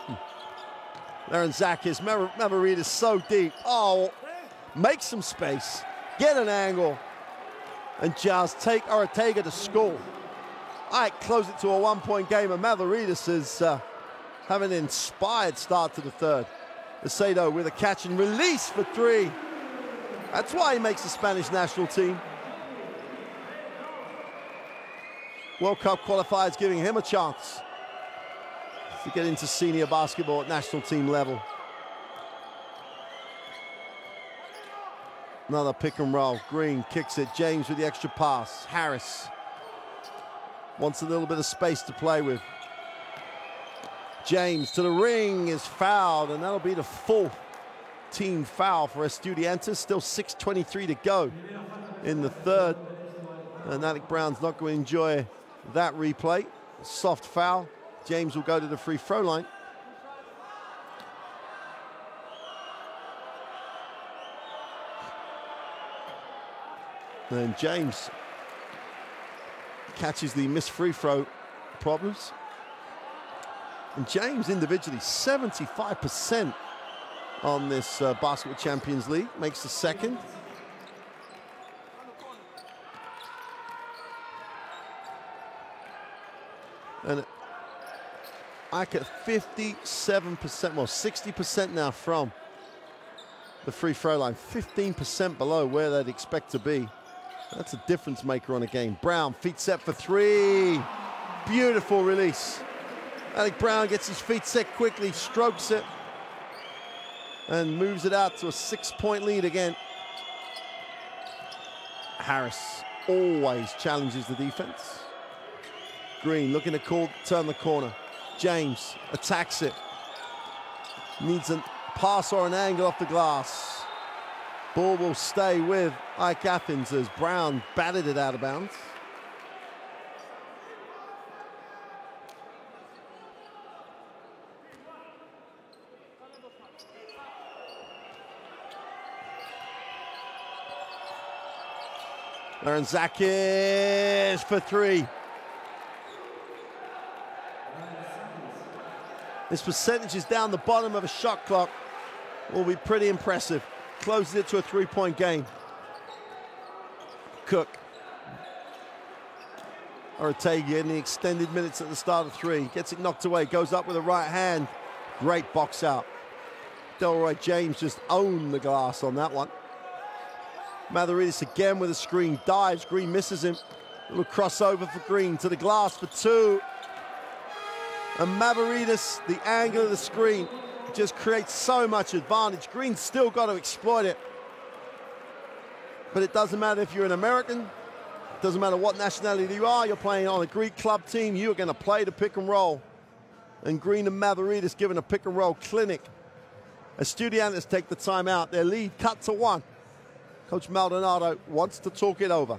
Aaron Zakis, Mavridis so deep. Oh, make some space, get an angle, and just take Ortega to school. Ike close it to a 1-point game, and Mavridis is having an inspired start to the third. Acedo with a catch and release for 3. That's why he makes the Spanish national team. World Cup qualifiers giving him a chance to get into senior basketball at national team level. Another pick and roll. Green kicks it. James with the extra pass. Harris wants a little bit of space to play with. James to the ring is fouled, and that'll be the 4th team foul for Estudiantes. Still 6:23 to go in the third. And Alec Brown's not going to enjoy that replay. Soft foul. James will go to the free throw line. And James catches the missed free throw problems. And James individually 75% on this Basketball Champions League, makes the 2nd. And Ike at 57%, well 60% now from the free throw line, 15% below where they'd expect to be. That's a difference maker on a game. Brown, feet set for 3. Beautiful release. Alec Brown gets his feet set quickly, strokes it, and moves it out to a 6-point lead again. Harris always challenges the defense. Green looking to turn the corner. James attacks it. Needs a pass or an angle off the glass. Ball will stay with Ike Athens as Brown batted it out of bounds. Laranzakis for three. His percentages down the bottom of a shot clock will be pretty impressive. Closes it to a three-point game. Cook. Ortega in the extended minutes at the start of three. Gets it knocked away, goes up with a right hand. Great box out. Delroy James just owned the glass on that one. Mavridis again with a screen, dives, Green misses him. Little crossover for Green to the glass for two. And Mavridis, the angle of the screen, just creates so much advantage. Green's still got to exploit it. But it doesn't matter if you're an American, it doesn't matter what nationality you are, you're playing on a Greek club team, you're going to play the pick and roll. And Green and Mavridis giving a pick and roll clinic. Estudiantes take the timeout, their lead cut to one. Coach Maldonado wants to talk it over.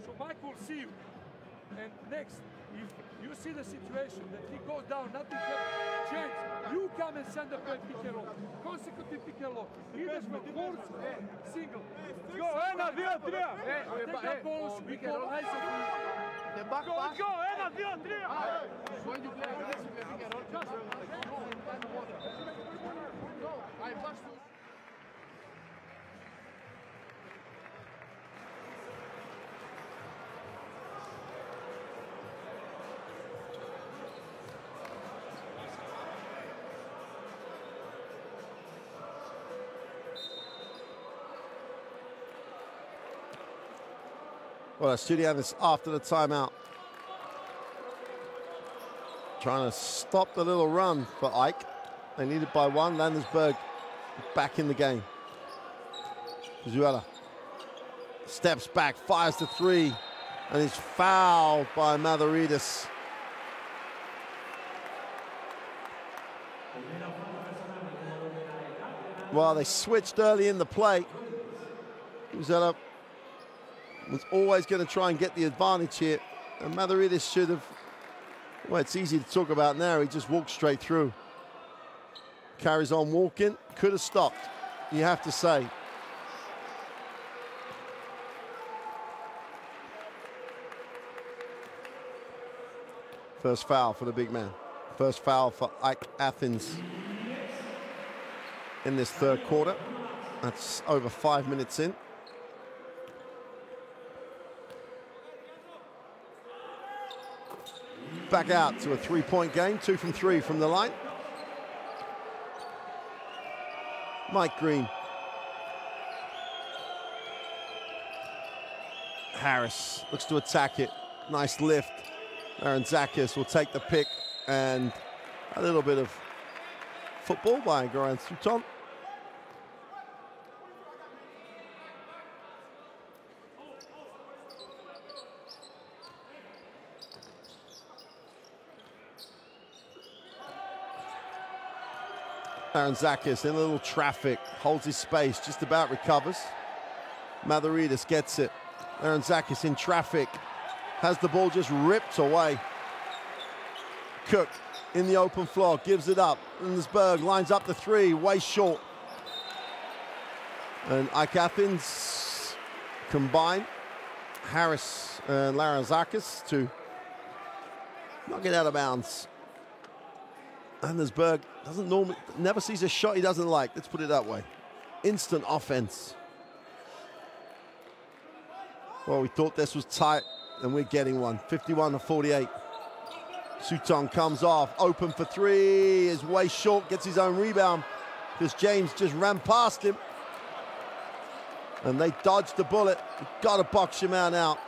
So Mike will see you. And next, if you see the situation that he goes down, nothing happens, James, you come and send a pick and roll. Consecutive pick and roll. Either from fourth, single. Go, Ena, dvije, trija. Take that bonus, we call ice of you. Go, Ena, dvije, trija. When you play aggressive pick and roll, just go and water. Go, I must do. Well, Estudiantes after the timeout. Trying to stop the little run for Ike. They need it by one. Landesberg back in the game. Zuela steps back, fires the three, and is fouled by Mavridis. Well, they switched early in the play. Zuela was always going to try and get the advantage here. And Mavridis should have, well, it's easy to talk about now. He just walked straight through. Carries on walking. Could have stopped, you have to say. First foul for the big man. First foul for Ike Athens in this third quarter. That's over 5 minutes in. Back out to a three-point game, 2 from 3 from the line. Mike Green. Harris looks to attack it. Nice lift. Laranzakis will take the pick, and a little bit of football by Goran Suton. Laranzakis in a little traffic, holds his space, just about recovers. Mavridis gets it. Laranzakis in traffic, has the ball just ripped away. Cook in the open floor, gives it up. Landesberg lines up the three, way short. And Ike Athens combine. Harris and Laranzakis to knock it out of bounds. Landesberg never sees a shot he doesn't like, let's put it that way. Instant offense. Well, we thought this was tight, and we're getting one. 51-48. Suton comes off, open for three, is way short, gets his own rebound because James just ran past him. And they dodged the bullet. You've got to box your man out.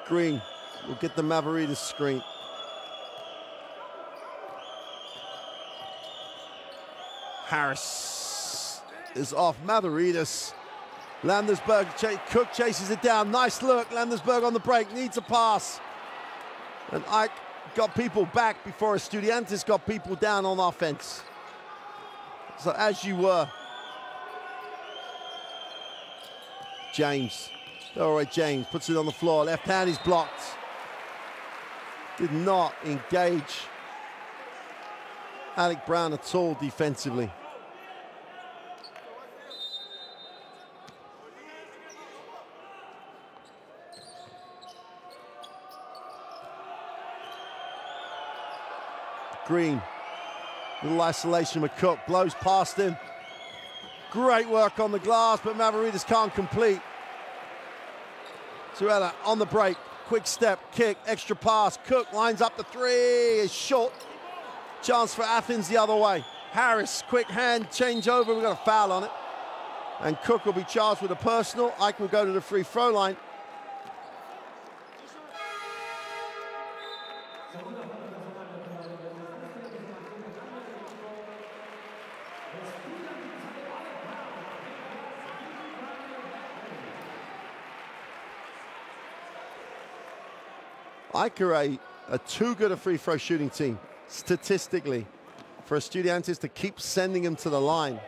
Green will get the Mavridis screen. Harris is off. Mavridis Landersberg, Cook chases it down. Nice look. Landersberg on the break, needs a pass. And Ike got people back before Estudiantes got people down on offense. So as you were. James. All right, James puts it on the floor. Left hand is blocked. Did not engage Alec Brown at all defensively. Green, little isolation with Cook, blows past him. Great work on the glass, but Maverides can't complete. Zuela on the break, quick step, kick, extra pass. Cook lines up the three, is short. Chance for Athens the other way. Harris, quick hand, change over, we've got a foul on it. And Cook will be charged with a personal. Ike will go to the free throw line. Ike are too good a free throw shooting team, statistically, for Estudiantes to keep sending him to the line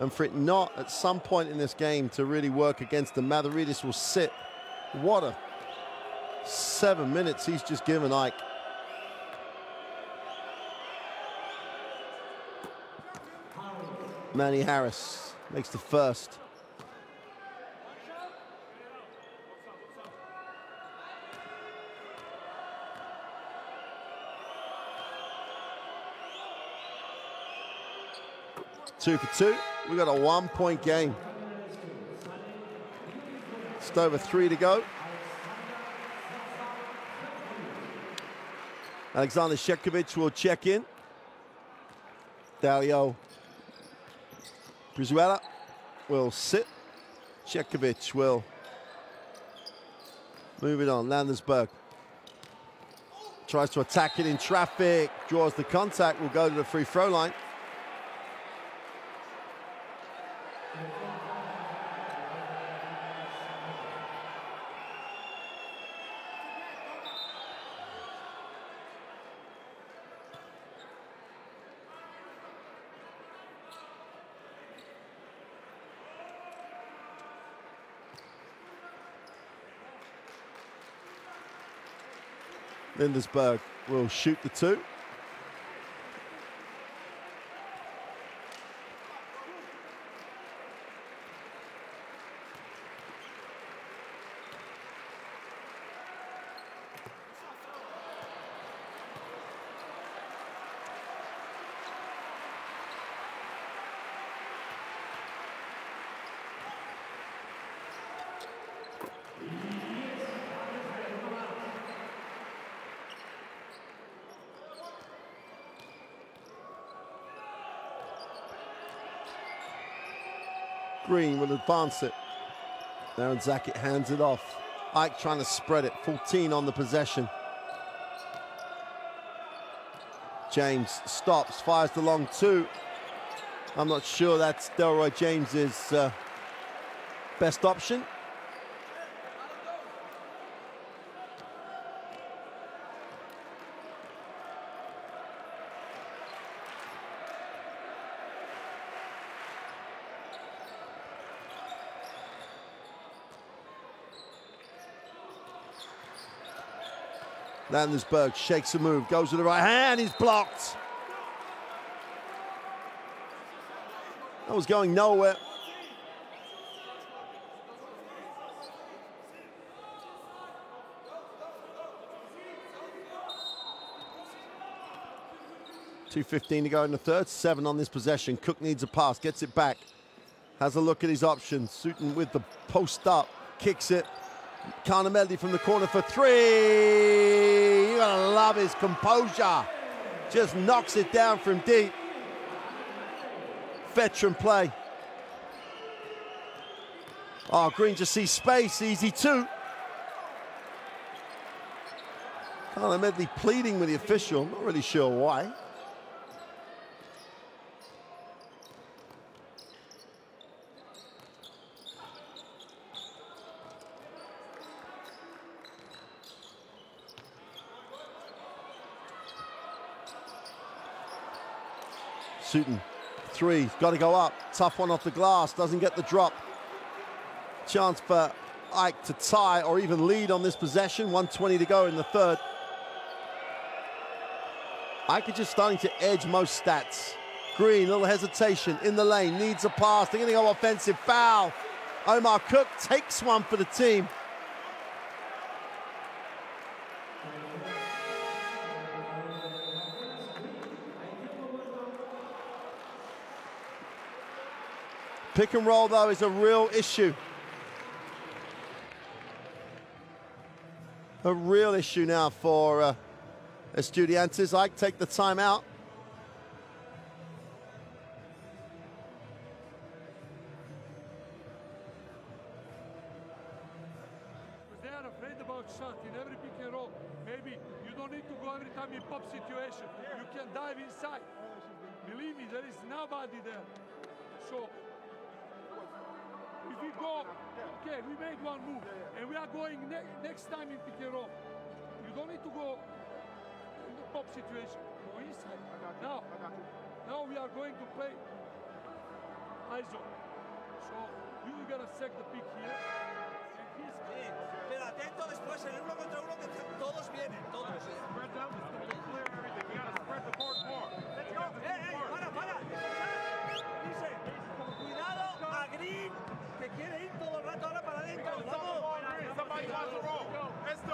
and for it not at some point in this game to really work against them. Maverides will sit. What a 7 minutes he's just given Ike. Manny Harris makes the first. Two for two. We've got a 1 point game. Just over 3 to go. Alexander Shekovic will check in. Dario Brizuela will sit. Shekovic will move it on. Landersberg tries to attack it in traffic, draws the contact, will go to the free throw line. Lindersberg will shoot the two. Green will advance it. Aaron Zackett hands it off. Ike trying to spread it. 14 on the possession. James stops, fires the long two. I'm not sure that's Delroy James's best option. Landersberg shakes a move, goes to the right hand, he's blocked. That was going nowhere. .2:15 to go in the third, 7 on this possession. Cook needs a pass, gets it back. Has a look at his options. Sutton with the post up, kicks it. Carnamelli from the corner for three. You're gonna love his composure. Just knocks it down from deep. Veteran play. Oh, Green just sees space, easy two. Carnamelli pleading with the official, not really sure why. Sutton, three, got to go up. Tough one off the glass, doesn't get the drop. Chance for Ike to tie or even lead on this possession. 1:20 to go in the third. Ike is just starting to edge most stats. Green, little hesitation in the lane, needs a pass. They're going to go offensive foul. Omar Cook takes one for the team. Pick and roll, though, is a real issue. A real issue now for Estudiantes. Ike take the timeout. They are afraid about shot in every pick and roll. Maybe you don't need to go every time in pop situation. You can dive inside. Believe me, there is nobody there. So if we go, okay, we made one move, and we are going next time in pick and roll. You don't need to go in the pop situation. Go inside. Now we are going to play ISO. So you gotta set the pick here. And he's Pero atento después en el 1 contra 1 que todos vienen, todos. Spread them, clear everything. You gotta spread the board more. Let's go. Para. Dice, cuidado a Green, que quiere ir todo el rato ahora para adentro. Vamos. Somebody wants to roll. Let's do.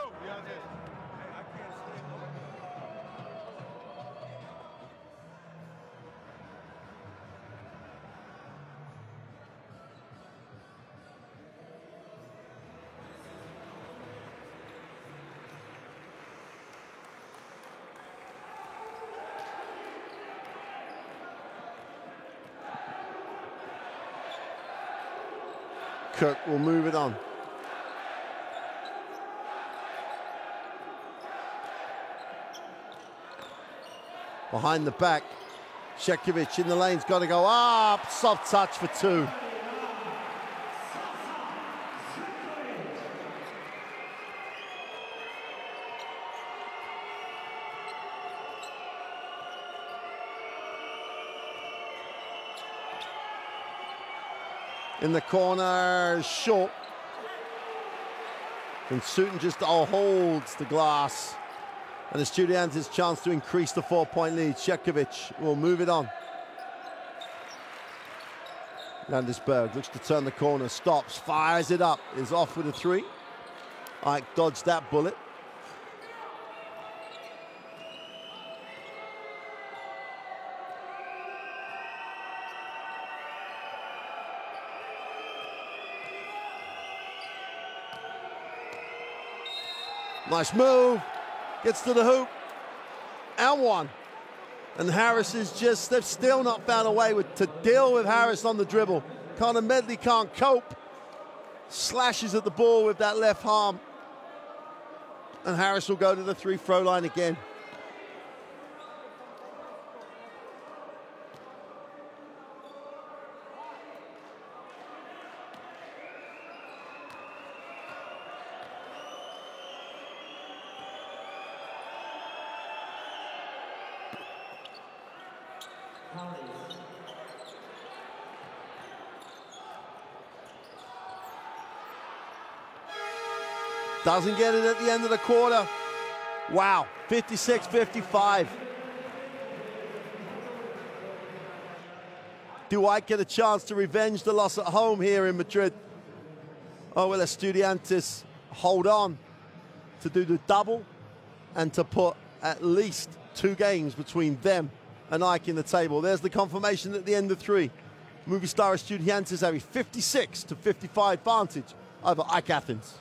Cook will move it on. Behind the back, Shekovic in the lane's got to go up. Soft touch for two. In the corner, short. And Sutton just holds the glass. And Estudiantes' chance to increase the 4-point lead. Shekovic will move it on. Landesberg looks to turn the corner, stops, fires it up, is off with a three. Ike dodged that bullet. Nice move, gets to the hoop, and one. And Harris is just, they've still not found a way to deal with Harris on the dribble. Connor Medley can't cope. Slashes at the ball with that left arm. And Harris will go to the free-throw line again. Doesn't get it at the end of the quarter. Wow, 56-55. Do I get a chance to revenge the loss at home here in Madrid? Oh, will Estudiantes hold on to do the double and to put at least 2 games between them and Ike in the table? There's the confirmation at the end of 3. Movistar Estudiantes have a 56-55 advantage over Ike Athens.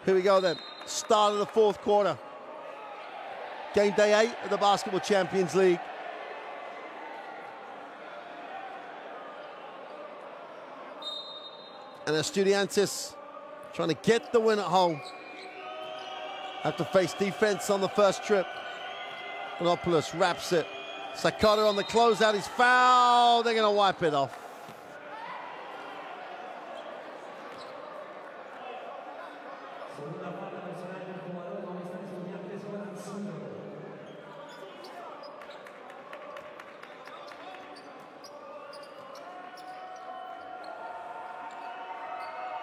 Here we go then. Start of the fourth quarter. Game day 8 of the Basketball Champions League. And Estudiantes trying to get the win at home. Have to face defense on the first trip. Anopoulos wraps it. Sakata on the closeout. He's fouled. They're going to wipe it off.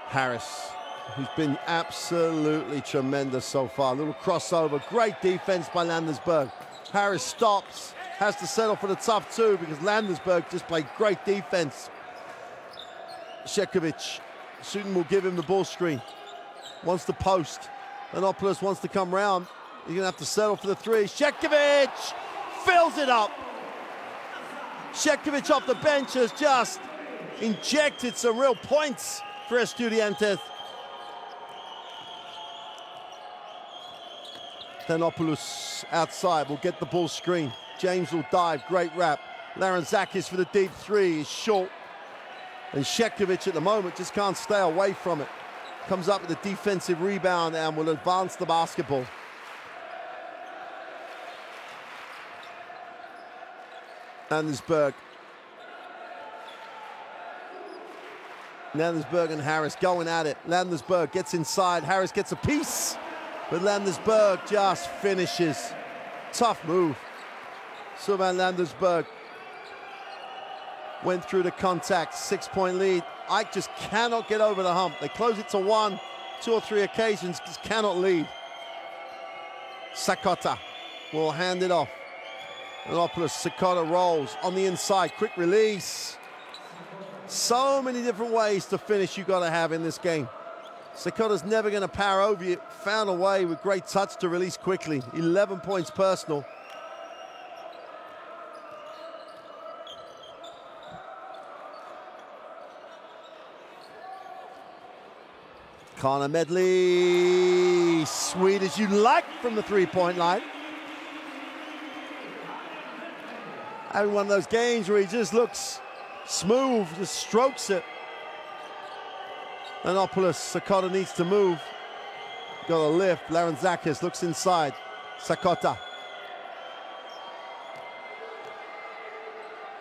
Harris, who's been absolutely tremendous so far. A little crossover, great defense by Landesberg. Harris stops, has to settle for the tough two because Landesberg just played great defense. Shekovic, Sutton will give him the ball screen. Wants to post. Anopoulos wants to come round. He's gonna have to settle for the three. Shekovic fills it up. Shekovic off the bench has just injected some real points for Estudiantes. Anopoulos outside will get the ball screen. James will dive, great wrap. Laranzakis for the deep three is short. And Shekovic at the moment just can't stay away from it. Comes up with a defensive rebound and will advance the basketball. Landesberg. Landesberg and Harris going at it. Landesberg gets inside. Harris gets a piece. But Landesberg just finishes. Tough move. Sylvain Landesberg went through the contact. 6-point lead. AEK just cannot get over the hump. They close it to 1, 2 or 3 occasions. Just cannot lead. Sakata will hand it off. Anopoulos, Sakata rolls on the inside. Quick release. So many different ways to finish you got to have in this game. Sakata's never going to power over you. Found a way with great touch to release quickly. 11 points personal. Connor Medley, sweet as you like from the three-point line. Having one of those games where he just looks smooth, just strokes it. Anopoulos, Sakata needs to move. Got a lift. Laranzakis looks inside. Sakata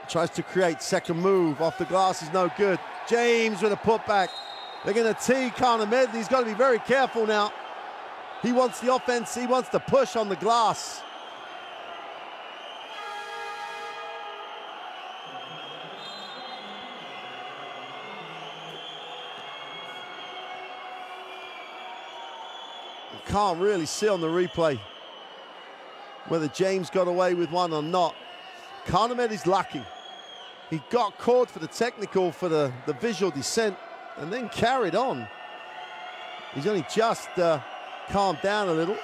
tries to create second move. Off the glass is no good. James with a putback. They're going to tee Connor Medley. He's got to be very careful now. He wants the offense. He wants to push on the glass. Can't really see on the replay whether James got away with one or not. Connor Medley's lucky. He got caught for the technical, for the visual descent, and then carried on. He's only just calmed down a little.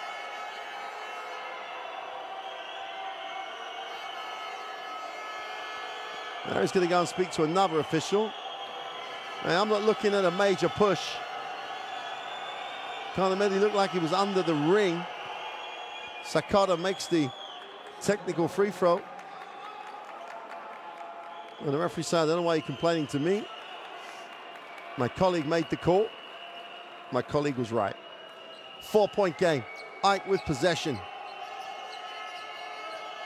Now he's going to go and speak to another official. Now, I'm not looking at a major push. Connor Medley looked like he was under the ring. Sakata makes the technical free throw. And the referee said, I don't know why you're complaining to me. My colleague made the call. My colleague was right. 4-point game. AEK with possession.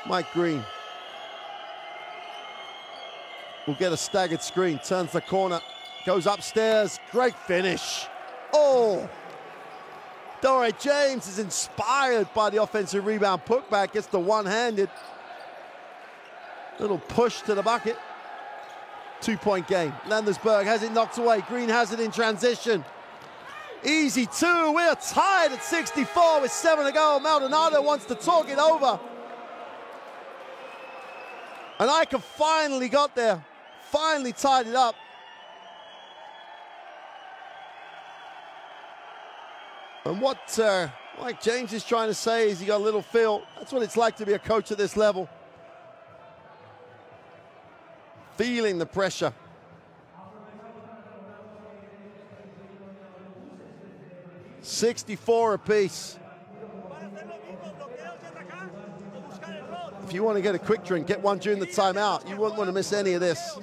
Mike Green will get a staggered screen. Turns the corner. Goes upstairs. Great finish. Oh! Dore James is inspired by the offensive rebound putback. Gets the one-handed. Little push to the bucket. 2-point game. Landesberg has it knocked away. Green has it in transition. Easy two. We're tied at 64 with 7 to go. Maldonado wants to talk it over. And AEK finally got there. Finally tied it up. And what Mike James is trying to say is he got a little feel. That's what it's like to be a coach at this level. Feeling the pressure. 64 apiece. If you want to get a quick drink, get one during the timeout. You wouldn't want to miss any of this.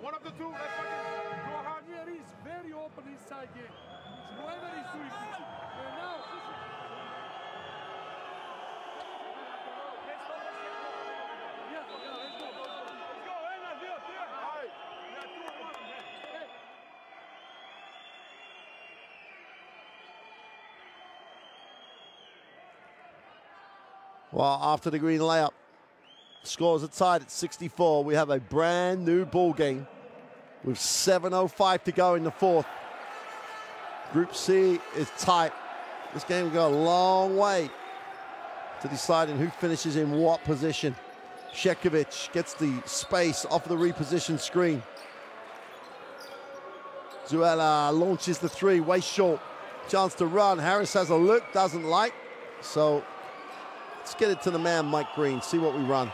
One of the two. Let's go hard. Here is very open inside game. Whoever is doing this. And now, Well, after the green layup, scores are tied at 64. We have a brand new ball game with 7:05 to go in the fourth. Group C is tight. This game will go a long way to deciding who finishes in what position. Shekovic gets the space off the repositioned screen. Zuela launches the three, way short. Chance to run. Harris has a look, doesn't like. So let's get it to the man, Mike Green, see what we run.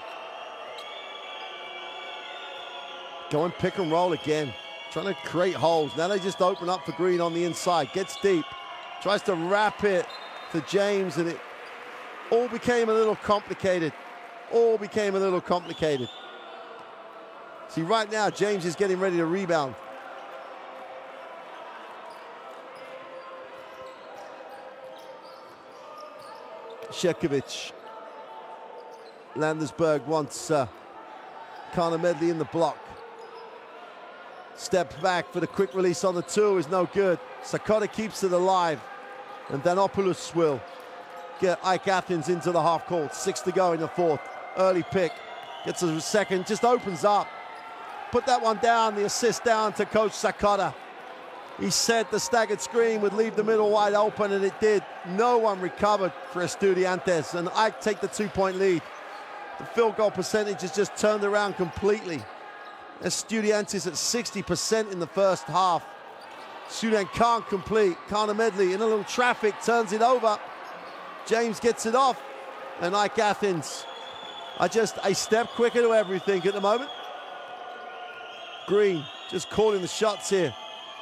Going pick and roll again, trying to create holes. Now they just open up for Green on the inside, gets deep, tries to wrap it to James, and it all became a little complicated. All became a little complicated. See, right now, James is getting ready to rebound. Shekovic. Landersberg wants Connor Medley in the block. Step back for the quick release on the two is no good. Sakota keeps it alive. And Danopoulos will get Ike Athens into the half court. 6 to go in the fourth. Early pick. Gets a second, just opens up. Put that one down, the assist down to Coach Sakota. He said the staggered screen would leave the middle wide open, and it did. No one recovered for Estudiantes, and Ike take the 2-point lead. The field goal percentage has just turned around completely. Estudiantes at 60% in the first half. Sudan can't complete. Connor Medley in a little traffic, turns it over. James gets it off, and Ike Athens are just a step quicker to everything at the moment. Green just calling the shots here.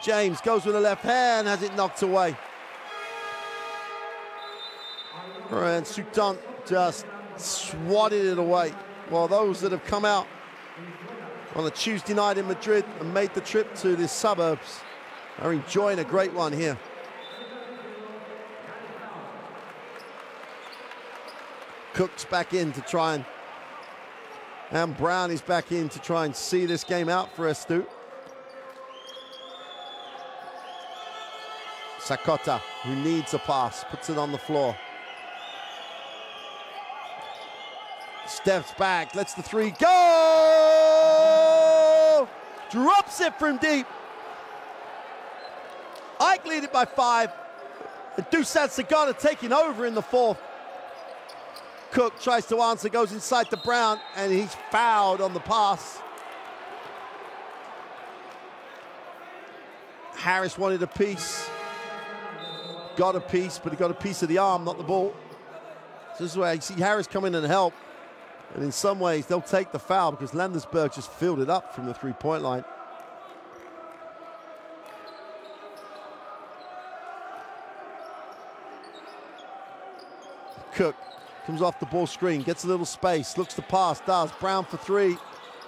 James goes with the left hand, has it knocked away. And Sudan just swatted it away. Well, those that have come out on a Tuesday night in Madrid and made the trip to the suburbs are enjoying a great one here. Cook's back in to try and Brown is back in to try and see this game out for Estu. Sakota, who needs a pass, puts it on the floor. Steps back, lets the three go! Drops it from deep. Ike lead it by 5. And Dusan Sagana taking over in the fourth. Cook tries to answer, goes inside to Brown, and he's fouled on the pass. Harris wanted a piece. Got a piece, but he got a piece of the arm, not the ball. So this is where you see Harris come in and help. And in some ways, they'll take the foul because Landersberg just filled it up from the three-point line. Cook comes off the ball screen, gets a little space, looks to pass, does. Brown for 3,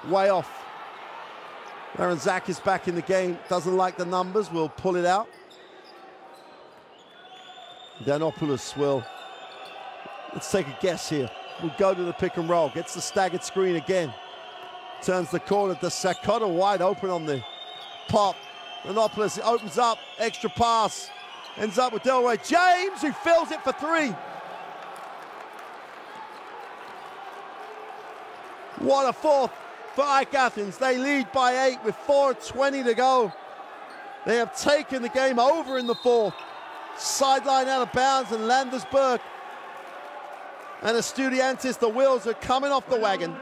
way off. Aaron Zach is back in the game, doesn't like the numbers, will pull it out. Danopoulos will, let's take a guess here. We'll go to the pick and roll, gets the staggered screen again. Turns the corner to Sakota, wide open on the pop. Danopoulos opens up, extra pass. Ends up with Delray James, who fills it for 3. What a fourth for Ike Athens. They lead by 8 with 4:20 to go. They have taken the game over in the fourth. Sideline out of bounds, and Landersberg and Estudiantes, the wheels are coming off the wagon.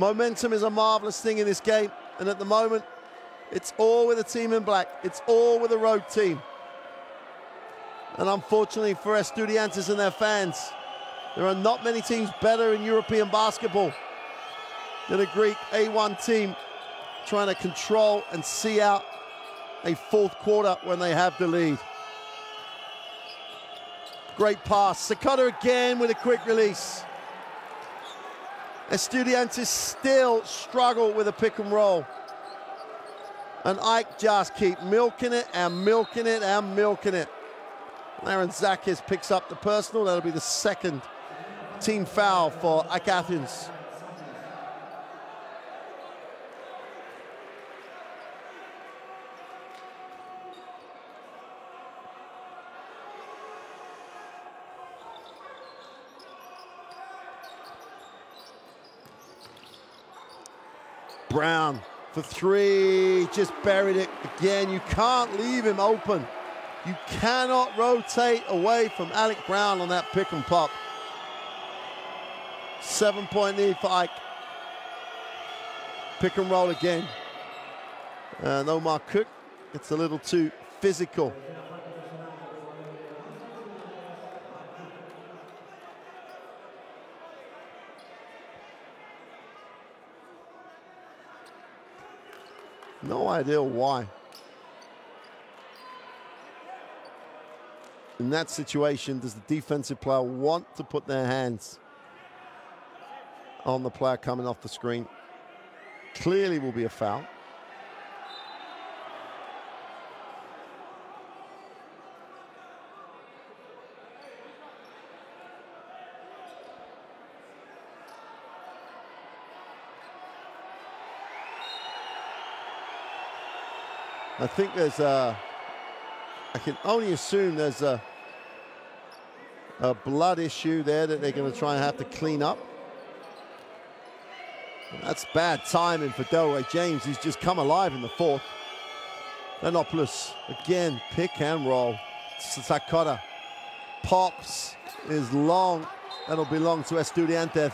Momentum is a marvelous thing in this game, and at the moment, it's all with the team in black. It's all with the road team. And unfortunately for Estudiantes and their fans, there are not many teams better in European basketball than a Greek A1 team trying to control and see out a fourth quarter when they have the lead. Great pass. Sakata again with a quick release. Estudiantes still struggle with a pick and roll. And Ike just keep milking it and milking it and milking it. Aaron Zakis picks up the personal. That'll be the second team foul for Ike Athens. Brown for three, just buried it again. You can't leave him open. You cannot rotate away from Alec Brown on that pick and pop. 7-point lead for Ike. Pick and roll again. And Omar Cook, it's a little too physical. No idea why. In that situation, does the defensive player want to put their hands on the player coming off the screen? Clearly will be a foul. I think there's a, I can only assume there's a blood issue there that they're going to try and have to clean up. That's bad timing for Delroy James. He's just come alive in the fourth. Lenopoulos, again, pick and roll. Sakata pops, is long. That'll belong to Estudiantes.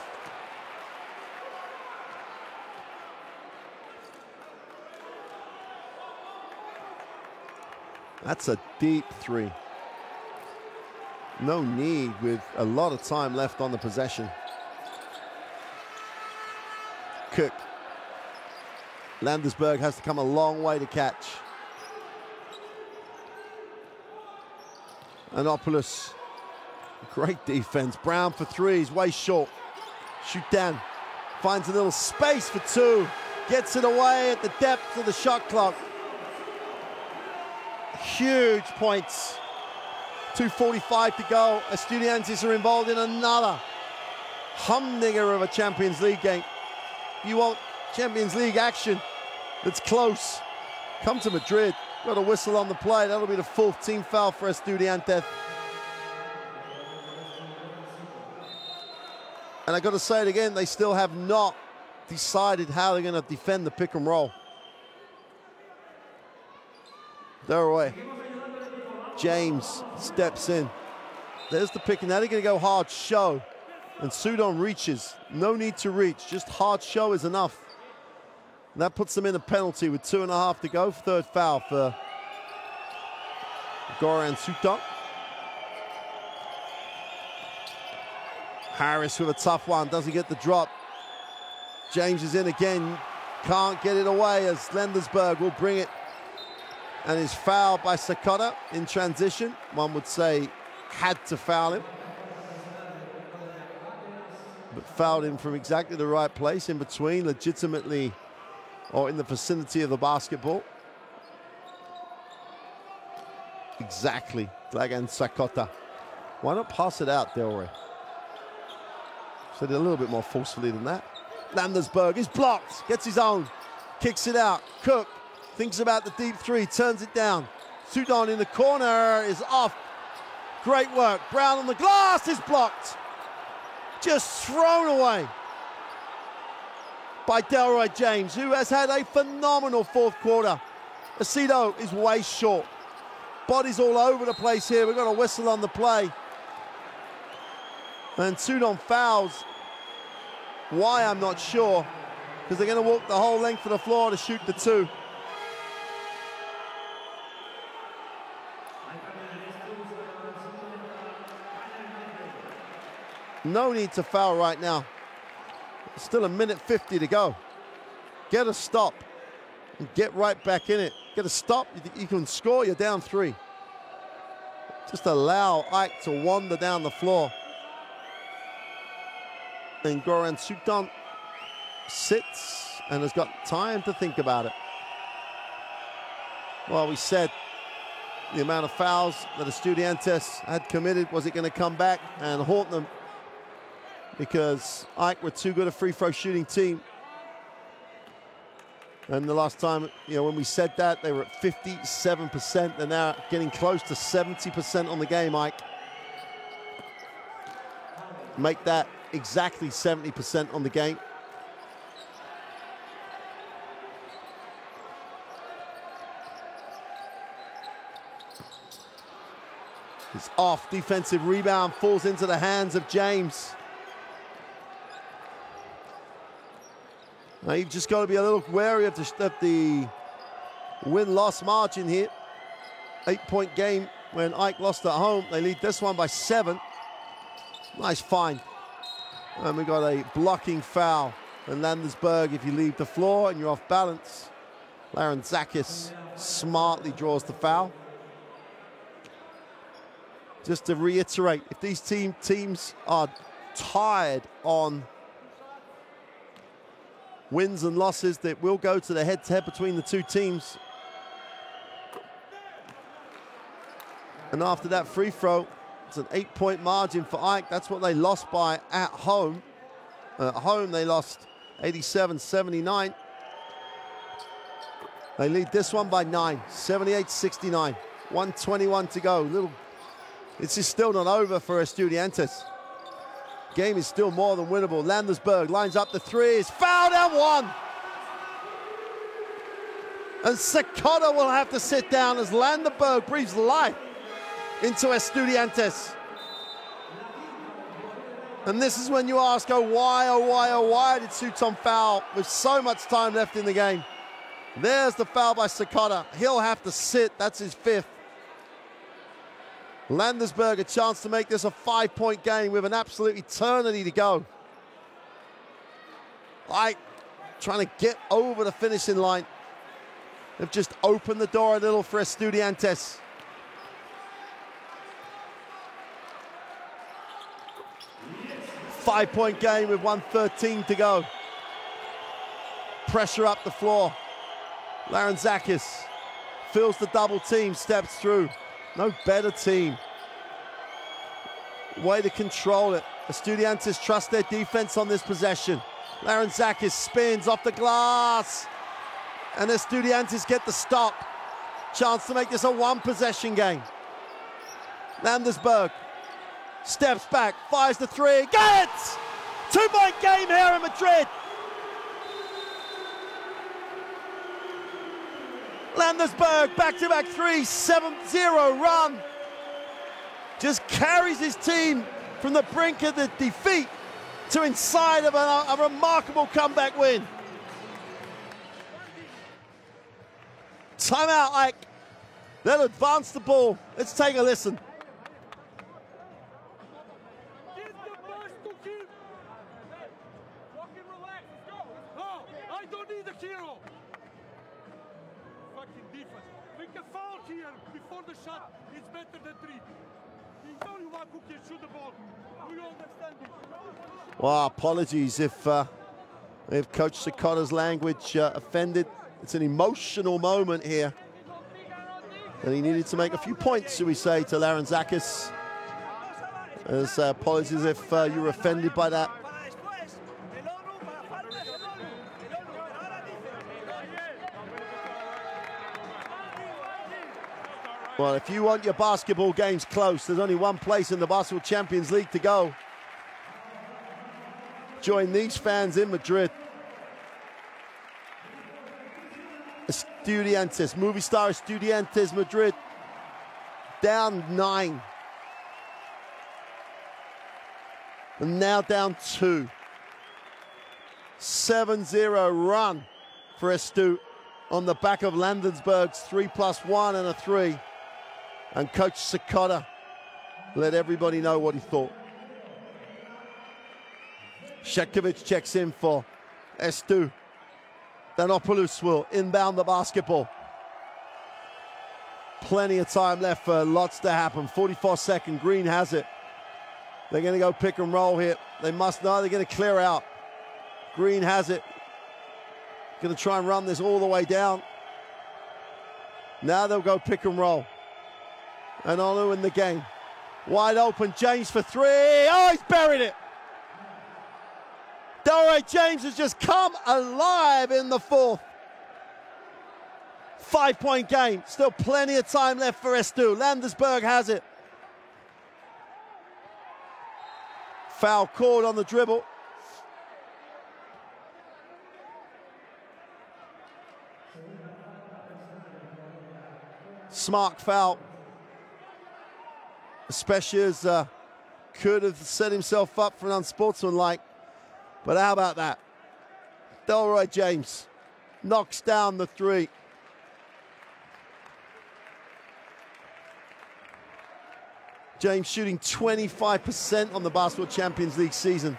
That's a deep three. No need with a lot of time left on the possession. Cook. Landesberg has to come a long way to catch. Anopoulos. Great defense. Brown for threes, way short. Shoot down. Finds a little space for two. Gets it away at the depth of the shot clock. Huge points. 2:45 to go. Estudiantes are involved in another humdinger of a Champions League game. If you want Champions League action that's close, come to Madrid. Got a whistle on the play. That'll be the fourth team foul for Estudiantes. And I got to say it again, they still have not decided how they're going to defend the pick and roll. Delroy James steps in. There's the pick, and now they're going to go hard show. And Sudon reaches. No need to reach, just hard show is enough. And that puts them in a penalty with 2.5 to go. Third foul for Goran Sudon. Harris with a tough one, doesn't get the drop. James is in again, can't get it away as Landesberg will bring it. And is fouled by Sakata in transition. One would say had to foul him. But fouled him from exactly the right place, in between, legitimately, or in the vicinity of the basketball. Exactly, Dragan Sakata. Why not pass it out, Delroy? Said it a little bit more forcefully than that. Landesberg is blocked, gets his own, kicks it out. Cook thinks about the deep three, turns it down. Sudon in the corner is off. Great work. Brown on the glass is blocked. Just thrown away by Delroy James, who has had a phenomenal fourth quarter. Aceto is way short. Bodies all over the place here. We've got a whistle on the play. And Sudon fouls. Why, I'm not sure. because they're going to walk the whole length of the floor to shoot the two. No need to foul right now. Still a minute 50 to go. Get a stop and get right back in it. Get a stop, you can score, you're down 3. Just allow Ike to wander down the floor. And Goran Sukton sits and has got time to think about it. Well, we said the amount of fouls that Estudiantes had committed, was it going to come back and haunt them? Because Ike were too good a free throw shooting team. And the last time, when we said that, they were at 57%. They're now getting close to 70% on the game, Ike. Make that exactly 70% on the game. It's off, defensive rebound, falls into the hands of James. Now you've just got to be a little wary of the win-loss margin here. 8-point game when Ike lost at home. They lead this one by 7. Nice find. And we got a blocking foul. And Landesberg, if you leave the floor and you're off balance, Larentzakis smartly draws the foul. Just to reiterate, if these teams are tied on wins and losses, that will go to the head-to-head between the two teams. And after that free throw, it's an 8-point margin for Ike. That's what they lost by at home. At home, they lost 87-79. They lead this one by 9, 78-69. 1:21 to go. This is still not over for Estudiantes. Game is still more than winnable. Landesberg lines up the 3, is fouled and 1. And Sakota will have to sit down as Landesberg breathes life into Estudiantes. And this is when you ask, oh why did Sukton foul with so much time left in the game? There's the foul by Sakota. He'll have to sit, that's his 5th. Landesberg a chance to make this a 5-point game with an absolute eternity to go. Ike trying to get over the finishing line. They've just opened the door a little for Estudiantes. Five-point game with 1:13 to go. Pressure up the floor. Larentzakis feels the double team, steps through. No better team. Way to control it. Estudiantes trust their defense on this possession. Larentzakis spins off the glass. And Estudiantes get the stop. Chance to make this a 1-possession game. Landesberg steps back, fires the 3. Get it! 2-point game here in Madrid. Landesberg, back-to-back 3, 7-0 run. Just carries his team from the brink of the defeat to inside of a remarkable comeback win. Timeout, Ike. They'll advance the ball. Let's take a listen. I don't need a hero. Fucking defense. Make a foul here before the shot. It's better than 3. He's the only one who can shoot the ball. Do you understand it? Well, apologies if Coach Sakota's language offended. It's an emotional moment here. And he needed to make a few points, should we say, to Larentzakis. As apologies if you were offended by that. Well, if you want your basketball games close, there's only one place in the Basketball Champions League to go. Join these fans in Madrid. Estudiantes, Movistar Estudiantes Madrid, down 9. And now down 2. 7-0 run for Estu on the back of Landensberg's 3+1 and a 3. And Coach Sakota let everybody know what he thought. Shetkovic checks in for Estu. Danopoulos will inbound the basketball. Plenty of time left for lots to happen. 44-second, Green has it. They're going to go pick and roll here. They must know they're going to clear out. Green has it. Going to try and run this all the way down. Now they'll go pick and roll. And Onu in the game. Wide open, James for 3. Oh, he's buried it. Dore James has just come alive in the fourth. 5-point game. Still plenty of time left for Estu. Landesberg has it. Foul called on the dribble. Smart foul. Especially as could have set himself up for an unsportsmanlike. But how about that? Delroy James knocks down the 3. James shooting 25% on the Basketball Champions League season.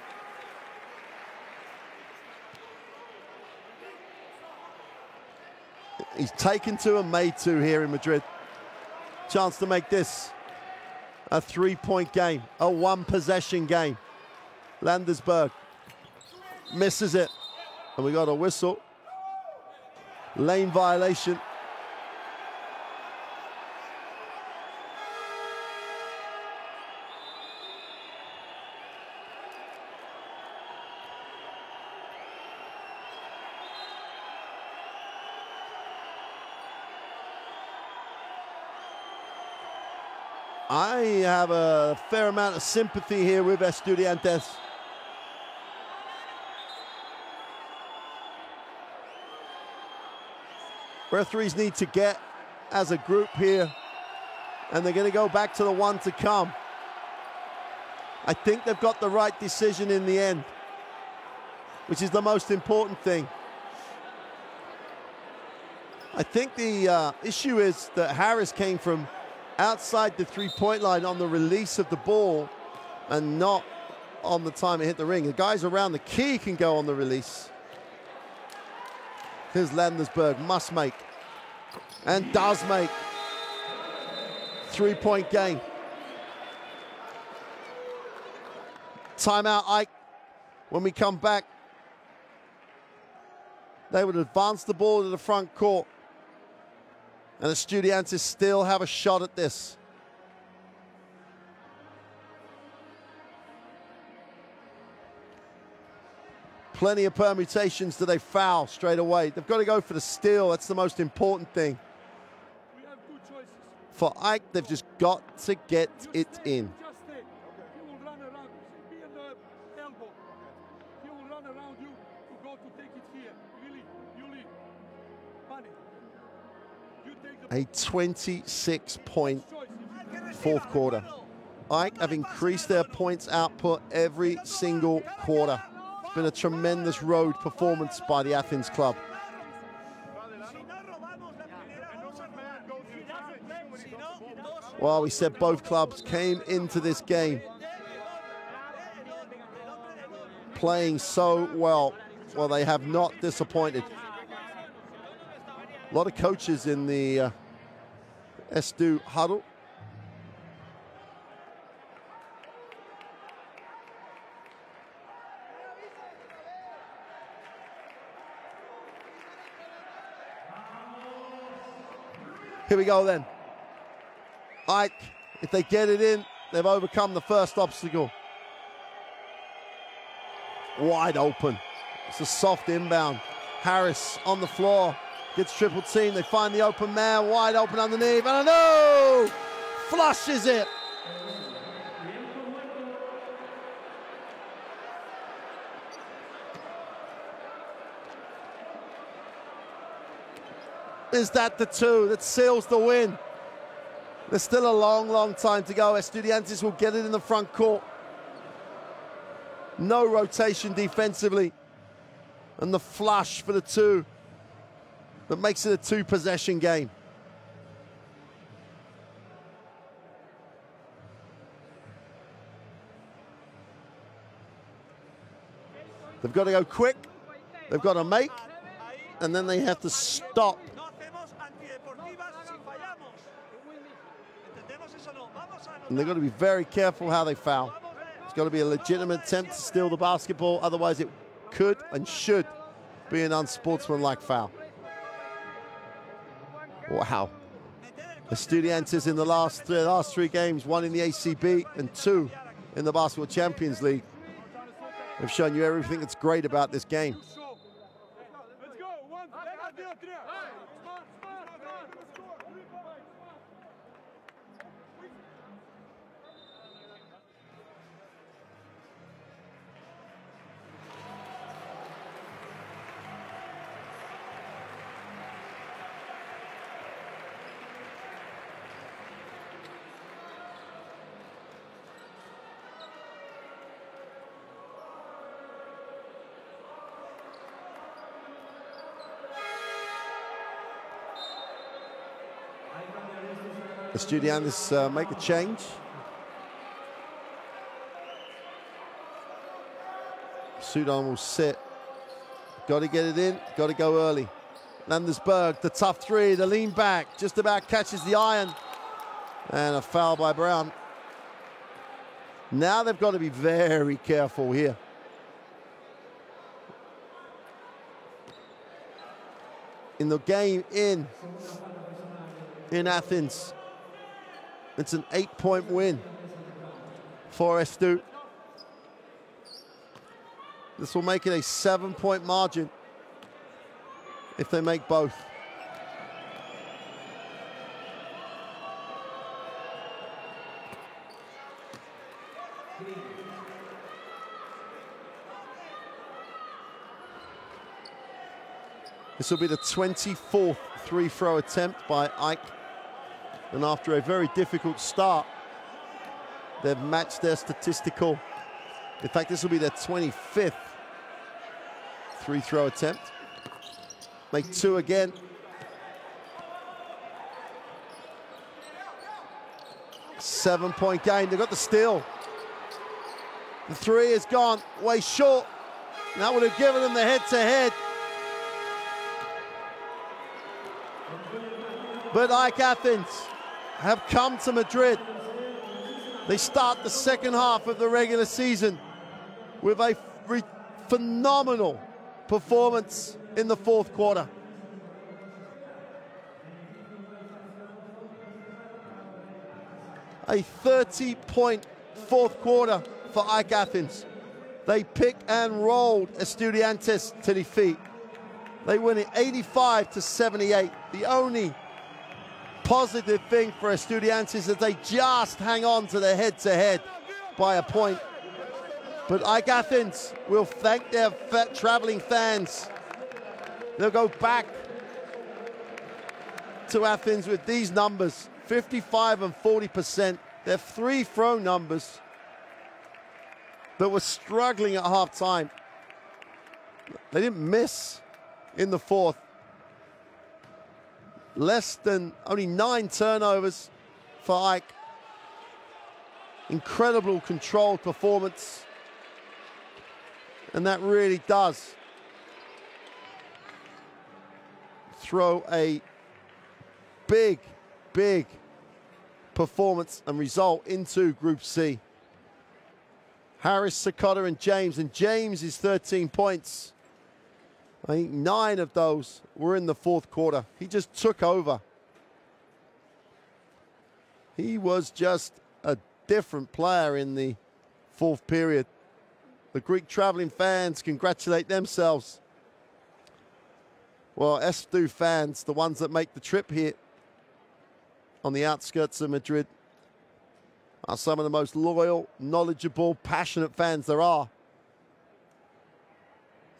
He's taken to and made to here in Madrid. Chance to make this a 3-point game, a 1-possession game. Landesberg misses it, and we got a whistle. Lane violation. I have a fair amount of sympathy here with Estudiantes. Referees need to get as a group here, and they're going to go back to the 1 to come. I think they've got the right decision in the end, which is the most important thing. I think the issue is that Harris came from outside the 3-point line on the release of the ball and not on the time it hit the ring. The guys around the key can go on the release. Here's Landesberg, must make, and does make. 3-point game. Timeout, Ike. When we come back, they would advance the ball to the front court. And the Estudiantes still have a shot at this. Plenty of permutations. Do they foul straight away? They've got to go for the steal. That's the most important thing. We have 2 choices. For Ike, they've just got to get it in. Just stay. He will run around you. Be in the elbow. He will run around you to go to take it here. Really, you lead. Money. You take the A 26-point fourth quarter. Ike have increased their points output every single quarter. It's been a tremendous road performance by the Athens club. Well, we said both clubs came into this game playing so well. Well, they have not disappointed. A lot of coaches in the Estu huddle. Here we go then. Ike, if they get it in, they've overcome the first obstacle. Wide open. It's a soft inbound. Harris on the floor. Gets triple team. They find the open man. Wide open underneath. And no! Flushes it. Is that the 2 that seals the win? There's still a long, long time to go. Estudiantes will get it in the front court. No rotation defensively. And the flush for the two that makes it a two-possession game. They've got to go quick, they've got to make, and then they have to stop. And they've got to be very careful how they foul. It's got to be a legitimate attempt to steal the basketball, otherwise it could and should be an unsportsmanlike foul. Wow. Estudiantes in the last three games, 1 in the ACB and 2 in the Basketball Champions League. They've shown you everything that's great about this game. Estudiantes make a change. Sudan will sit. Got to get it in, got to go early. Landersberg, the tough three, the lean back, just about catches the iron. And a foul by Brown. Now they've got to be very careful here. In the game in Athens, it's an 8-point win for Estu. This will make it a 7-point margin if they make both. This will be the 24th three-throw attempt by AEK. And after a very difficult start, they've matched their statistical. In fact, this will be their 25th three-throw attempt. Make 2 again. Seven-point game. They've got the steal. The three is gone, way short. And that would have given them the head-to-head. But AEK Athens have come to Madrid. They start the second half of the regular season with a phenomenal performance in the fourth quarter. A 30-point fourth quarter for AEK Athens. They pick and rolled Estudiantes to defeat. They win it 85-78. The only positive thing for Estudiantes is that they just hang on to the head-to-head by a point. But AEK Athens will thank their traveling fans. They'll go back to Athens with these numbers, 55 and 40%. They're three-throw numbers that were struggling at halftime. They didn't miss in the fourth. Only 9 turnovers for AEK. Incredible controlled performance. And that really does throw a big, big performance and result into Group C. Harris, Sakota, and James. And James is 13 points. I think 9 of those were in the fourth quarter. He just took over. He was just a different player in the fourth period. The Greek traveling fans congratulate themselves. Well, Estu fans, the ones that make the trip here on the outskirts of Madrid, are some of the most loyal, knowledgeable, passionate fans there are.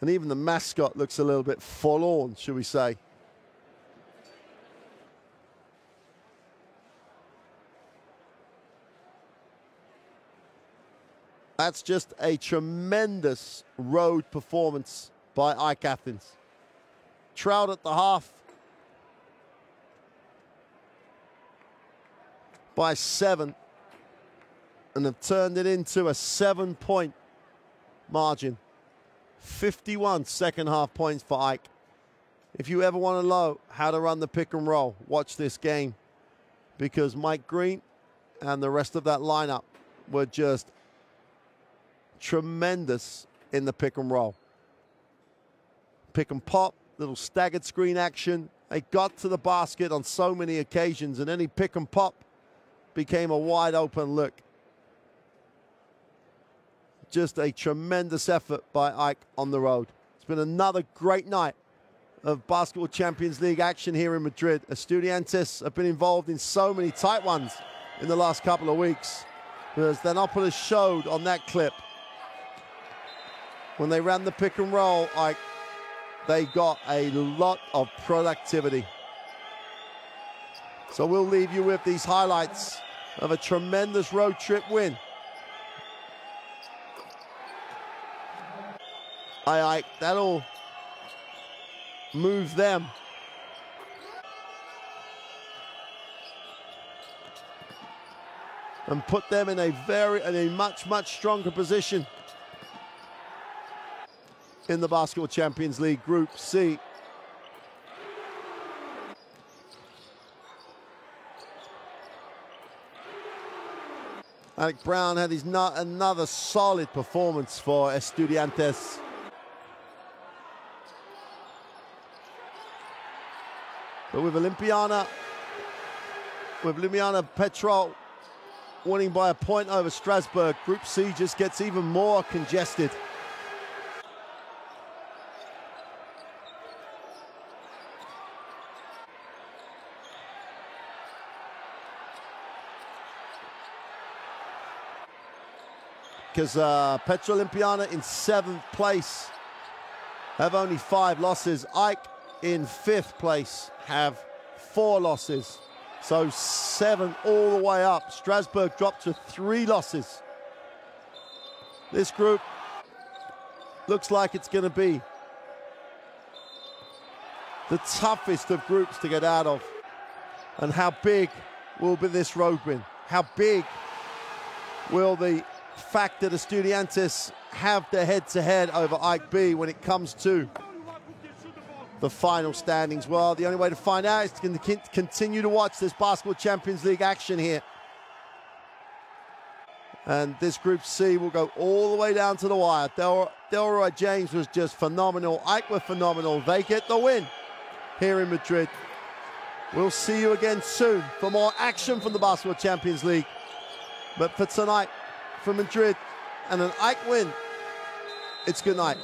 And even the mascot looks a little bit forlorn, shall we say. That's just a tremendous road performance by by AEK Athens. Trailed at the half by 7 and have turned it into a 7-point margin. 51 second half points for AEK. If you ever want to know how to run the pick and roll, watch this game, because Mike Green and the rest of that lineup were just tremendous in the pick and roll. Pick and pop, little staggered screen action. They got to the basket on so many occasions, and any pick and pop became a wide open look. Just a tremendous effort by AEK on the road. It's been another great night of Basketball Champions League action here in Madrid. Estudiantes have been involved in so many tight ones in the last couple of weeks, because Thanopolis showed on that clip when they ran the pick and roll, AEK, they got a lot of productivity. So we'll leave you with these highlights of a tremendous road trip win. AEK, that'll move them and put them in a much stronger position in the Basketball Champions League Group C. Alec Brown had another solid performance for Estudiantes. But with Olympiana Petrol winning by a point over Strasbourg, Group C just gets even more congested. Because Petro Olympiana in 7th place have only 5 losses. AEK in 5th place have 4 losses. So 7 all the way up. Strasbourg dropped to 3 losses. This group looks like it's going to be the toughest of groups to get out of. And how big will be this road win? How big will the fact that Estudiantes have the head-to-head over AEK B when it comes to the final standings? Well, the only way to find out is to continue to watch this Basketball Champions League action here. And this Group C will go all the way down to the wire. Delroy James was just phenomenal. AEK were phenomenal. They get the win here in Madrid. We'll see you again soon for more action from the Basketball Champions League. But for tonight, from Madrid and an AEK win, it's good night.